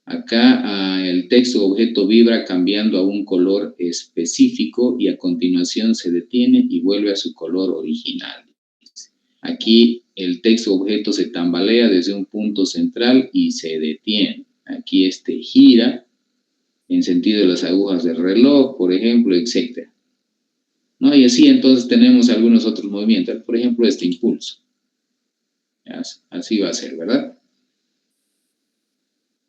Acá el texto objeto vibra cambiando a un color específico y a continuación se detiene y vuelve a su color original. Aquí el texto objeto se tambalea desde un punto central y se detiene. Aquí gira en sentido de las agujas del reloj, por ejemplo, etc. ¿No? Y así entonces tenemos algunos otros movimientos. Por ejemplo, este impulso. Así va a ser, ¿verdad?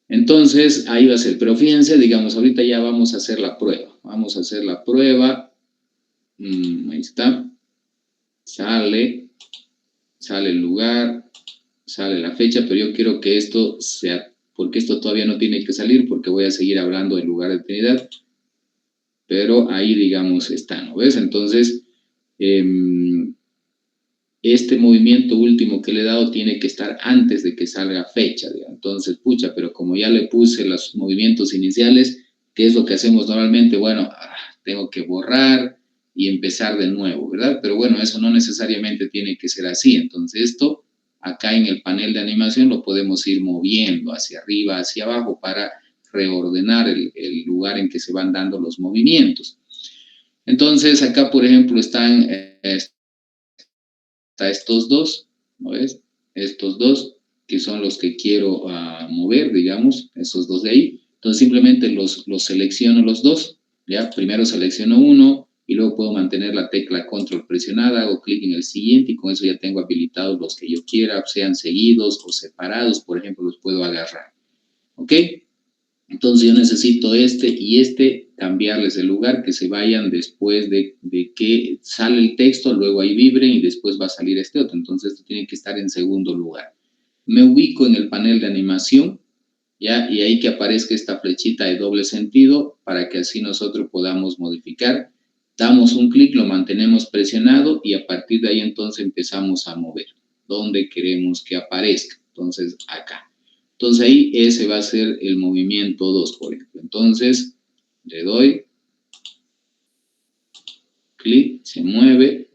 Entonces, ahí va a ser. Pero fíjense, digamos, ahorita ya vamos a hacer la prueba. Vamos a hacer la prueba. Ahí está. Sale el lugar, sale la fecha, pero yo quiero que esto sea, porque esto todavía no tiene que salir, porque voy a seguir hablando del lugar de Trinidad, pero ahí, digamos, está, ¿no ves? Entonces, este movimiento último que le he dado tiene que estar antes de que salga fecha, digamos. Entonces, pucha, pero como ya le puse los movimientos iniciales, ¿qué es lo que hacemos normalmente? Bueno, tengo que borrar y empezar de nuevo, ¿verdad? Pero bueno, eso no necesariamente tiene que ser así. Entonces, esto acá en el panel de animación lo podemos ir moviendo hacia arriba, hacia abajo para reordenar el lugar en que se van dando los movimientos. Entonces, acá, por ejemplo, están estos dos, ¿no ves? Estos dos. que son los que quiero mover, digamos, esos dos de ahí. Entonces simplemente los selecciono los dos, ¿ya? Primero selecciono uno y luego puedo mantener la tecla control presionada, hago clic en el siguiente y con eso ya tengo habilitados los que yo quiera, sean seguidos o separados, por ejemplo, los puedo agarrar, ¿ok? Entonces yo necesito este y este, cambiarles el lugar, que se vayan después de que sale el texto, luego ahí vibren y después va a salir este otro. Entonces esto tiene que estar en segundo lugar. Me ubico en el panel de animación, ¿ya? Y ahí que aparezca esta flechita de doble sentido para que así nosotros podamos modificar. Damos un clic, lo mantenemos presionado y a partir de ahí entonces empezamos a mover donde queremos que aparezca. Entonces acá. Entonces ahí ese va a ser el movimiento 2, por ejemplo. Entonces le doy clic, se mueve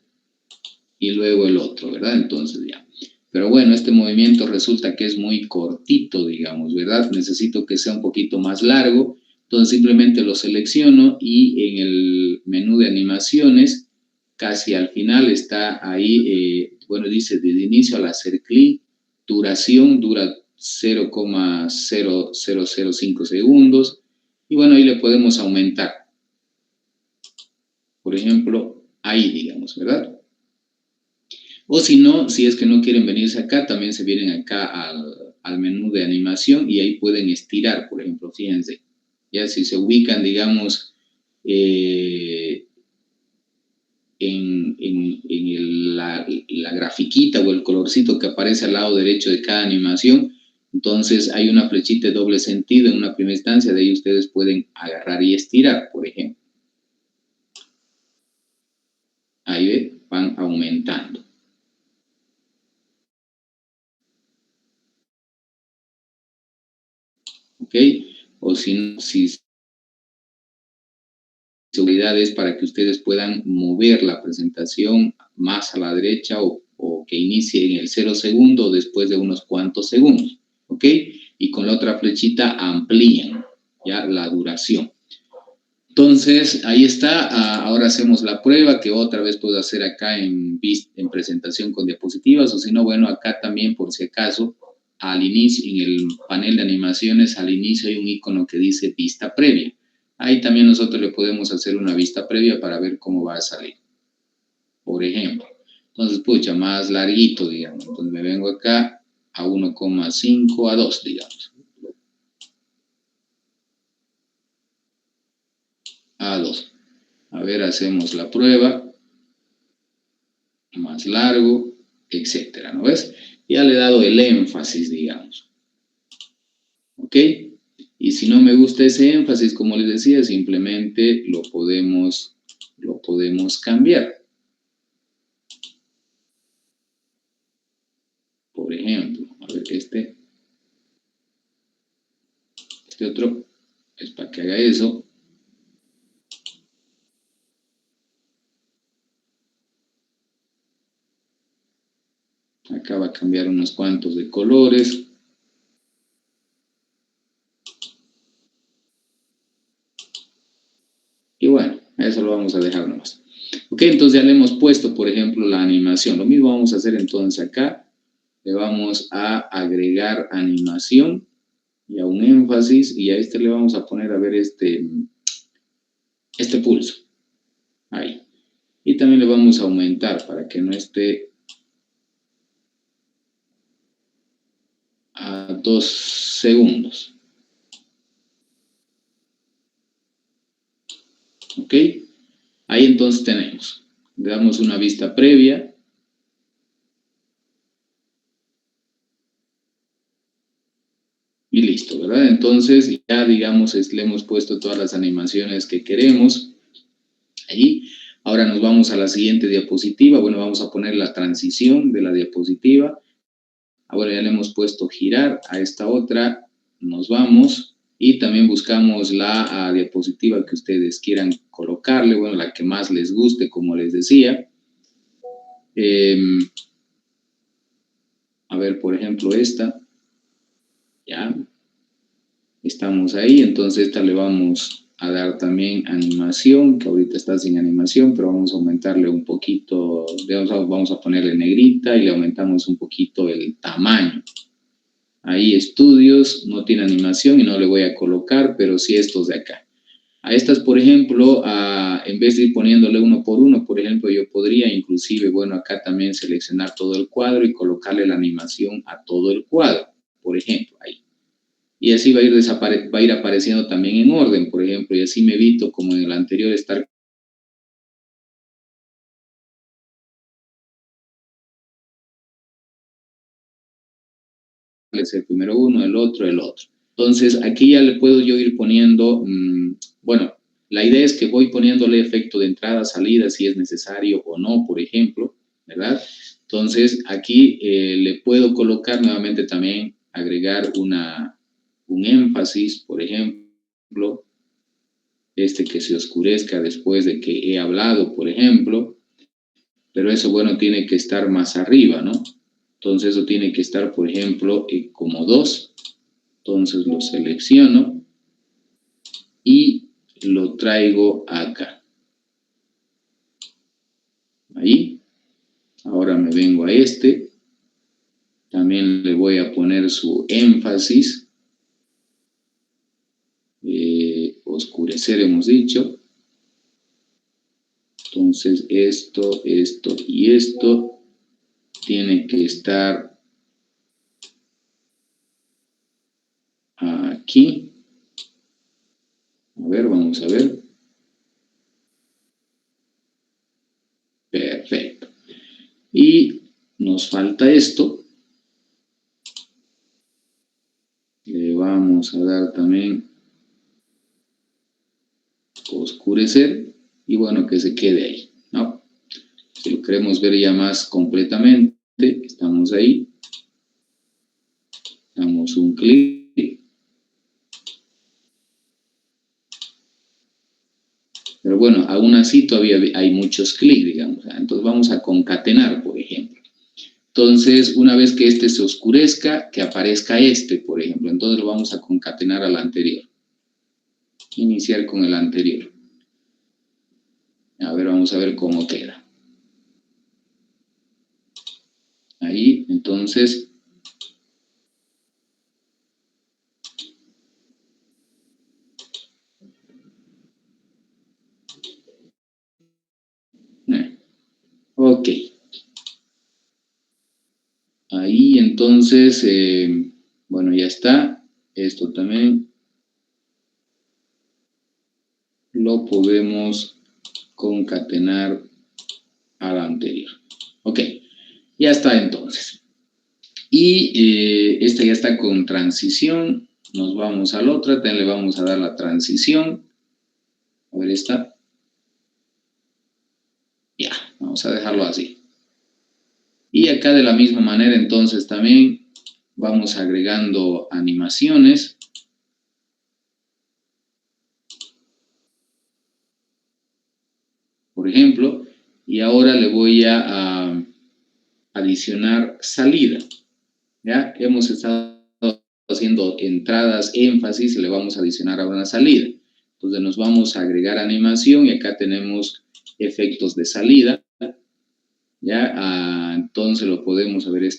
y luego el otro, ¿verdad? Entonces ya. Pero bueno, este movimiento resulta que es muy cortito, digamos, ¿verdad? Necesito que sea un poquito más largo. Entonces simplemente lo selecciono y en el menú de animaciones, casi al final está ahí, bueno, dice desde inicio al hacer clic, duración, dura 0,0005 segundos. Y bueno, ahí le podemos aumentar. Por ejemplo, ahí, digamos, ¿verdad? O si no, si es que no quieren venirse acá, también se vienen acá al menú de animación y ahí pueden estirar, por ejemplo, fíjense. Ya si se ubican, digamos, en la grafiquita o el colorcito que aparece al lado derecho de cada animación, entonces hay una flechita de doble sentido en una primera instancia, de ahí ustedes pueden agarrar y estirar, por ejemplo. Ahí ve, van aumentando. ¿Ok? O si seguridad es para que ustedes puedan mover la presentación más a la derecha o que inicie en el 0 segundo después de unos cuantos segundos, ¿ok? Y con la otra flechita amplían ya la duración. Entonces, ahí está. Ahora hacemos la prueba que otra vez puedo hacer acá en presentación con diapositivas, o si no, bueno, acá también por si acaso, al inicio, en el panel de animaciones, al inicio hay un icono que dice vista previa. Ahí también nosotros le podemos hacer una vista previa para ver cómo va a salir. Por ejemplo. Entonces, pucha, más larguito, digamos. Entonces me vengo acá a 1,5 a 2, digamos. A 2. A ver, hacemos la prueba. Más largo, etcétera, ¿no ves? Ya le he dado el énfasis, digamos. ¿Ok? Y si no me gusta ese énfasis, como les decía, simplemente lo podemos cambiar. Por ejemplo, a ver, este otro es para que haga eso. Acá va a cambiar unos cuantos de colores. Y bueno, eso lo vamos a dejar nomás. Ok, entonces ya le hemos puesto, por ejemplo, la animación. Lo mismo vamos a hacer entonces acá. Le vamos a agregar animación y a un énfasis, y a este le vamos a poner, a ver, este pulso. Ahí. Y también le vamos a aumentar para que no esté a 2 segundos. ¿Ok? Ahí entonces tenemos. Le damos una vista previa. Y listo, ¿verdad? Entonces ya, digamos, le hemos puesto todas las animaciones que queremos. Ahí. Ahora nos vamos a la siguiente diapositiva. Bueno, vamos a poner la transición de la diapositiva. Ahora ya le hemos puesto girar a esta otra. Nos vamos. Y también buscamos la diapositiva que ustedes quieran colocarle, bueno, la que más les guste, como les decía. A ver, por ejemplo, esta. Ya. Estamos ahí, entonces esta le vamos a dar también animación, que ahorita está sin animación, pero vamos a aumentarle un poquito, vamos a ponerle negrita y le aumentamos un poquito el tamaño. Ahí estudios, no tiene animación y no le voy a colocar, pero sí estos de acá. A estas, por ejemplo, en vez de ir poniéndole uno por uno, por ejemplo, yo podría inclusive, bueno, acá también seleccionar todo el cuadro y colocarle la animación a todo el cuadro, por ejemplo, ahí. Y así va a ir apareciendo también en orden, por ejemplo, y así me evito, como en el anterior, estar el primero uno, el otro. Entonces, aquí ya le puedo yo ir poniendo, bueno, la idea es que voy poniéndole efecto de entrada, salida, si es necesario o no, por ejemplo, ¿verdad? Entonces, aquí le puedo colocar nuevamente también, agregar un énfasis, por ejemplo, que se oscurezca después de que he hablado, por ejemplo, pero eso, bueno, tiene que estar más arriba, ¿no? Entonces, eso tiene que estar, por ejemplo, como 2. Entonces lo selecciono y lo traigo acá. Ahí. Ahora me vengo a este. También le voy a poner su énfasis. Oscurecer hemos dicho. Entonces esto y esto tiene que estar aquí. A ver, vamos a ver. Perfecto. Y nos falta esto. Le vamos a dar también oscurecer y bueno, que se quede ahí, ¿no? Si lo queremos ver ya más completamente, estamos ahí, damos un clic. Pero bueno, aún así todavía hay muchos clics, digamos. Entonces vamos a concatenar, por ejemplo. Entonces, una vez que este se oscurezca, que aparezca este, por ejemplo. Entonces lo vamos a concatenar al anterior. Iniciar con el anterior. A ver, vamos a ver cómo queda. Ahí, entonces... Ok. Ahí, entonces, bueno, ya está. Esto también lo podemos concatenar al anterior. Ok, ya está entonces. Y esta ya está con transición. Nos vamos a la otra, también le vamos a dar la transición. A ver esta. Ya, vamos a dejarlo así. Y acá de la misma manera entonces también vamos agregando animaciones. Por ejemplo, y ahora le voy a adicionar salida. ¿Ya? Hemos estado haciendo entradas, énfasis, y le vamos a adicionar ahora una salida. Entonces nos vamos a agregar animación y acá tenemos efectos de salida. ¿Ya? Entonces lo podemos ver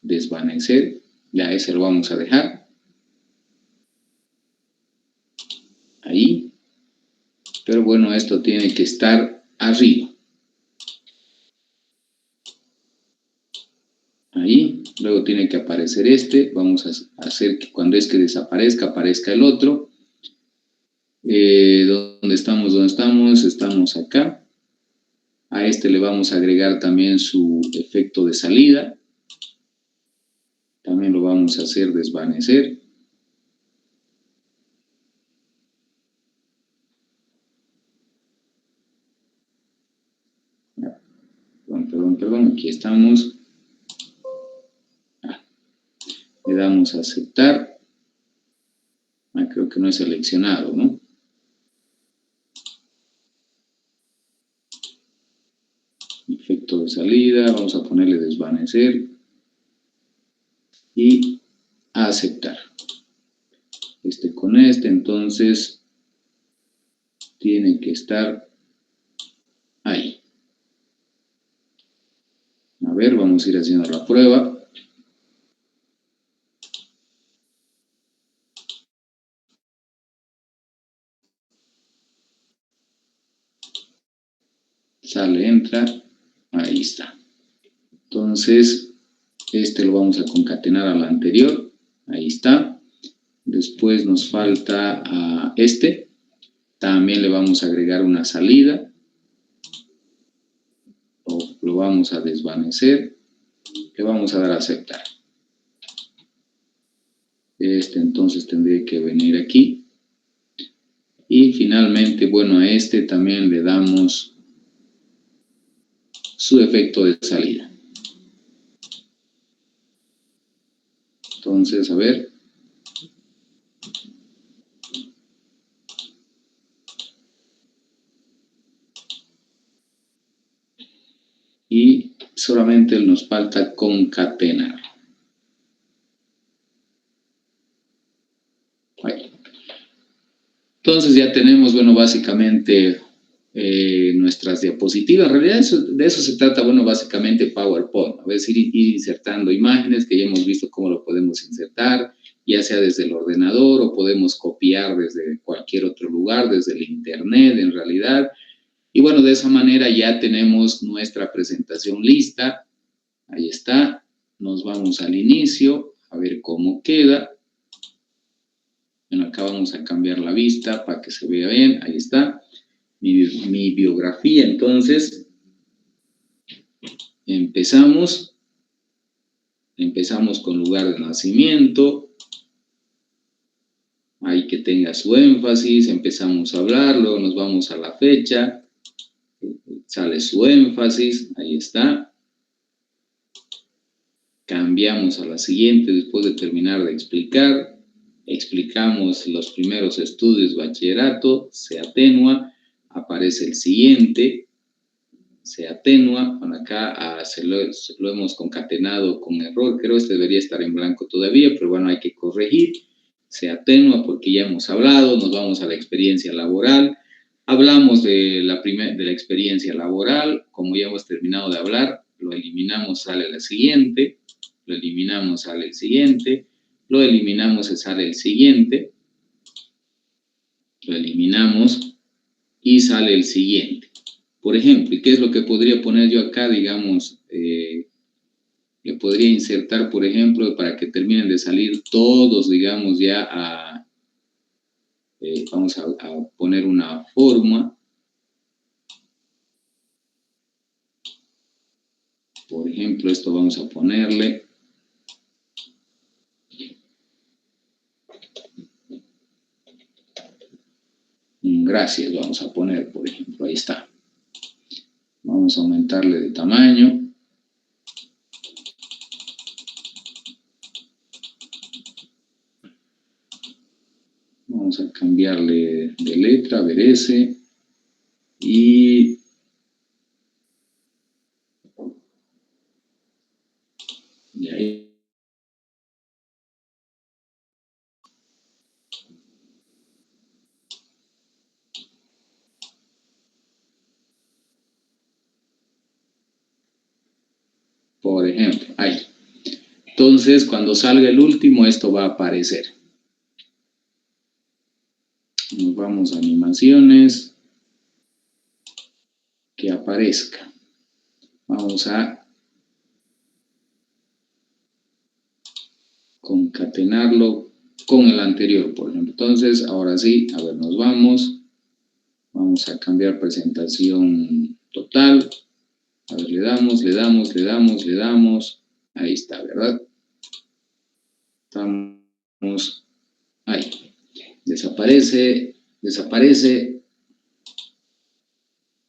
desvanecer, ya ese lo vamos a dejar. Ahí. Pero bueno, esto tiene que estar arriba. Ahí, luego tiene que aparecer vamos a hacer que cuando desaparezca, aparezca el otro. ¿Dónde estamos? Estamos acá. A le vamos a agregar también su efecto de salida. También lo vamos a hacer desvanecer. Perdón, aquí estamos. Le damos a aceptar. Creo que no es seleccionado, ¿no? Efecto de salida, vamos a ponerle desvanecer y a aceptar. Con entonces tiene que estar A ver, vamos a ir haciendo la prueba. Sale, entra, ahí está. Entonces, este lo vamos a concatenar al anterior, ahí está. Después nos falta este, también le vamos a agregar una salida, lo vamos a desvanecer, le vamos a dar a aceptar. Este entonces tendría que venir aquí. Y finalmente, bueno, a este también le damos su efecto de salida. Entonces, a ver. Y solamente nos falta concatenar. Ahí. Entonces ya tenemos, bueno, básicamente nuestras diapositivas. En realidad de eso se trata, bueno, básicamente PowerPoint. A veces ir insertando imágenes que ya hemos visto cómo lo podemos insertar, ya sea desde el ordenador o podemos copiar desde cualquier otro lugar, desde el internet en realidad. Y bueno, de esa manera ya tenemos nuestra presentación lista. Ahí está. Nos vamos al inicio, a ver cómo queda. Bueno, acá vamos a cambiar la vista para que se vea bien. Ahí está. Mi biografía. Entonces, empezamos con lugar de nacimiento. Hay que tenga su énfasis. Empezamos a hablar, luego nos vamos a la fecha. Sale su énfasis, ahí está. Cambiamos a la siguiente después de terminar de explicar. Explicamos los primeros estudios bachillerato, se atenúa, aparece el siguiente, se atenúa. Bueno, acá lo hemos concatenado con error, creo que este debería estar en blanco todavía, pero bueno, hay que corregir. Se atenúa porque ya hemos hablado, nos vamos a la experiencia laboral. Hablamos de la experiencia laboral, como ya hemos terminado de hablar, lo eliminamos, sale la siguiente, lo eliminamos, sale el siguiente, lo eliminamos, sale el siguiente, lo eliminamos y sale el siguiente. Por ejemplo, ¿y qué es lo que podría poner yo acá? Digamos, le podría insertar, por ejemplo, para que terminen de salir todos, digamos, ya vamos a poner una forma. Por ejemplo, esto vamos a ponerle gracias, vamos a poner, por ejemplo, ahí está. Vamos a aumentarle de tamaño. Vamos a cambiarle de letra, a ver ese. Y ahí. Por ejemplo, ahí. Entonces, cuando salga el último, esto va a aparecer. Nos vamos a animaciones. Que aparezca. Vamos a concatenarlo con el anterior, por ejemplo. Entonces, ahora sí, a ver, nos vamos. Vamos a cambiar presentación total. A ver, le damos. Ahí está, ¿verdad? Estamos ahí. Desaparece.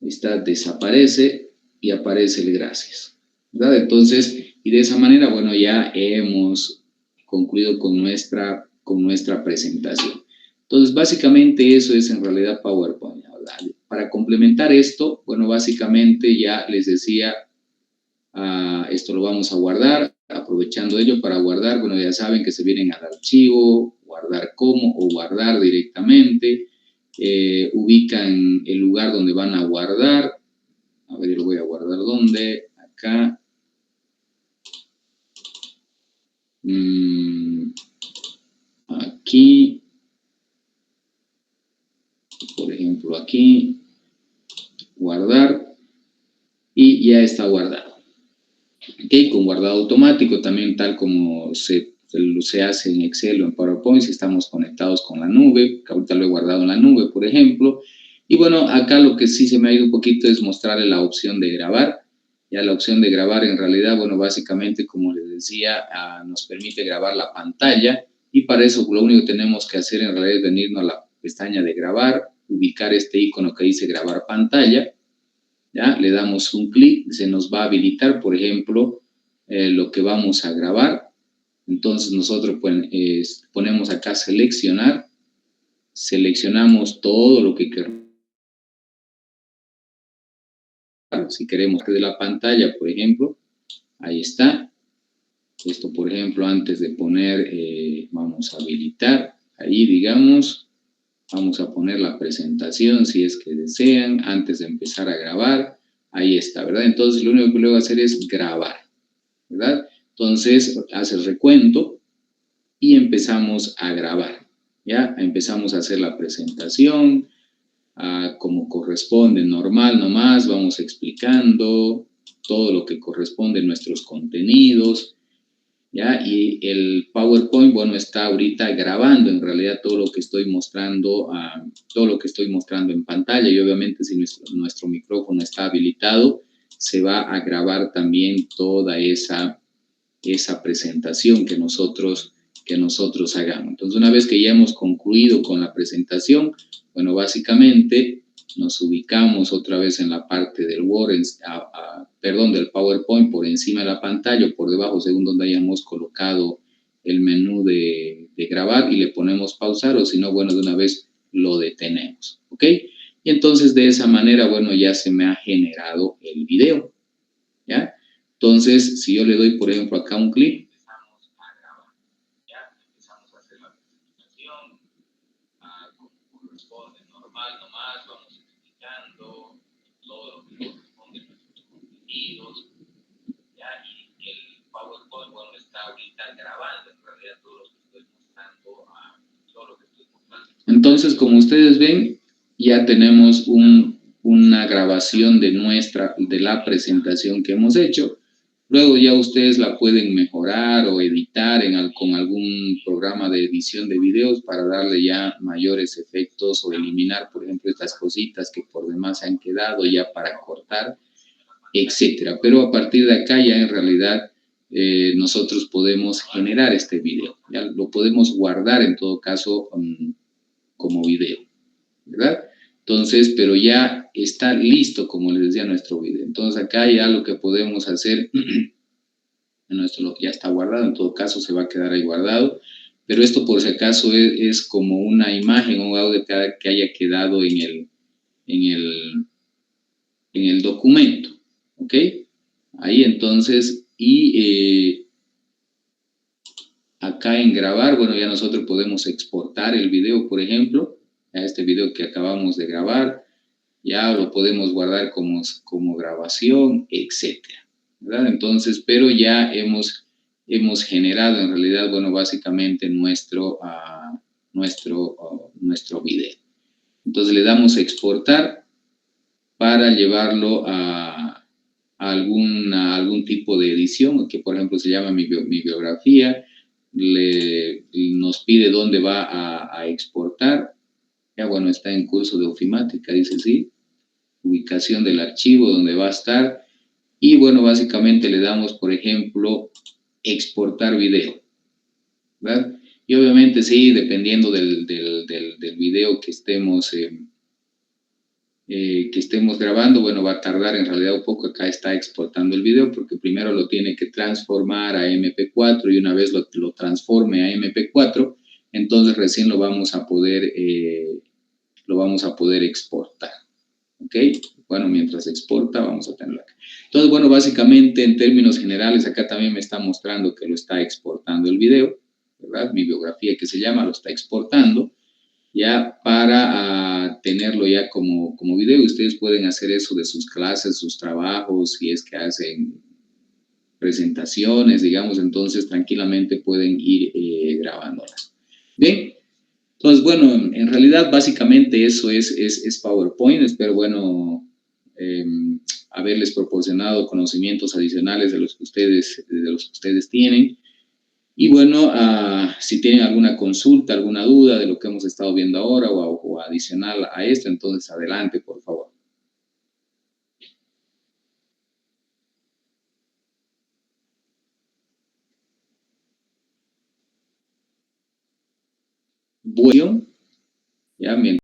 Está, desaparece y aparece el gracias, ¿verdad? Entonces, y de esa manera, bueno, ya hemos concluido con nuestra presentación. Entonces, básicamente eso es en realidad PowerPoint, ¿verdad? Para complementar esto, bueno, básicamente ya les decía, esto lo vamos a guardar, aprovechando ello para guardar, bueno, ya saben que se vienen al archivo, guardar como o guardar directamente. Ubican el lugar donde van a guardar. A ver, lo voy a guardar ¿dónde? Acá. ya está guardado. Ok, con guardado automático, también tal como se hace en Excel o en PowerPoint, si estamos conectados con la nube, que ahorita lo he guardado en la nube, por ejemplo. Y bueno, acá lo que sí se me ha ido un poquito es mostrarle la opción de grabar. Ya la opción de grabar en realidad, bueno, básicamente, como les decía, nos permite grabar la pantalla, y para eso lo único que tenemos que hacer en realidad es venirnos a la pestaña de grabar, ubicar este icono que dice grabar pantalla, ¿ya? Le damos un clic, se nos va a habilitar, por ejemplo, lo que vamos a grabar. Entonces nosotros ponemos acá seleccionar, seleccionamos todo lo que queremos. Si queremos que de la pantalla, por ejemplo, ahí está. Esto, por ejemplo, antes de poner, vamos a habilitar, ahí digamos, vamos a poner la presentación si es que desean, antes de empezar a grabar, ahí está, ¿verdad? Entonces lo único que le voy a hacer es grabar, ¿verdad? Entonces hace el recuento y empezamos a grabar, ¿ya? Empezamos a hacer la presentación, como corresponde, normal nomás, vamos explicando todo lo que corresponde a nuestros contenidos, ¿ya? Y el PowerPoint, bueno, está ahorita grabando en realidad todo lo que estoy mostrando, en pantalla, y obviamente si nuestro micrófono está habilitado, se va a grabar también toda esa presentación que nosotros hagamos. Entonces, una vez que ya hemos concluido con la presentación, bueno, básicamente nos ubicamos otra vez en la parte del Word, del PowerPoint, por encima de la pantalla o por debajo, según donde hayamos colocado el menú de grabar, y le ponemos pausar, o si no, bueno, de una vez lo detenemos, ¿ok? Y entonces de esa manera, bueno, ya se me ha generado el video, ¿ya? Entonces, si yo le doy, por ejemplo, acá un clic, empezamos a grabar, ¿ya? Empezamos a hacer la presentación, como corresponde, normal nomás, vamos explicando todo lo que corresponde a nuestros contenidos, ¿ya? Y el PowerPoint, bueno, está ahorita grabando en realidad todo lo que estoy mostrando, Entonces, como ustedes ven, ya tenemos una grabación de la presentación que hemos hecho. Luego ya ustedes la pueden mejorar o editar con algún programa de edición de videos para darle ya mayores efectos, o eliminar, por ejemplo, estas cositas que por demás se han quedado ya para cortar, etcétera. Pero a partir de acá ya en realidad nosotros podemos generar este video. Ya lo podemos guardar en todo caso como video, ¿verdad? Entonces, pero ya está listo, como les decía, nuestro video. Entonces acá ya lo que podemos hacer, ya está guardado, en todo caso se va a quedar ahí guardado, pero esto por si acaso es como una imagen o audio que haya quedado en el documento, ¿ok? Ahí entonces, y acá en grabar, bueno, ya nosotros podemos exportar el video, por ejemplo, a este video que acabamos de grabar, ya lo podemos guardar como grabación, etcétera, ¿verdad? Entonces, pero ya hemos generado en realidad, bueno, básicamente nuestro video. Entonces le damos a exportar para llevarlo a algún tipo de edición, que por ejemplo se llama mi biografía. Nos pide dónde va a exportar. Ya bueno, está en curso de ofimática, dice sí. Ubicación del archivo donde va a estar. Y bueno, básicamente le damos, por ejemplo, exportar video, ¿verdad? Y obviamente sí, dependiendo del video que estemos grabando, bueno, va a tardar en realidad un poco. Acá está exportando el video porque primero lo tiene que transformar a MP4, y una vez lo transforme a MP4, entonces recién lo vamos a poder exportar, ¿ok? Bueno, mientras exporta vamos a tenerlo acá. Entonces, bueno, básicamente en términos generales acá también me está mostrando que lo está exportando el video, ¿verdad? Mi biografía, que se llama, lo está exportando ya para tenerlo ya como video. Ustedes pueden hacer eso de sus clases, sus trabajos, si es que hacen presentaciones, digamos, entonces tranquilamente pueden ir grabándolas. Bien, entonces, bueno, en realidad básicamente eso es PowerPoint. Espero, bueno, haberles proporcionado conocimientos adicionales de los que ustedes tienen. Y bueno, si tienen alguna consulta, alguna duda de lo que hemos estado viendo ahora o adicional a esto, entonces adelante, por favor. Bueno, ya mientras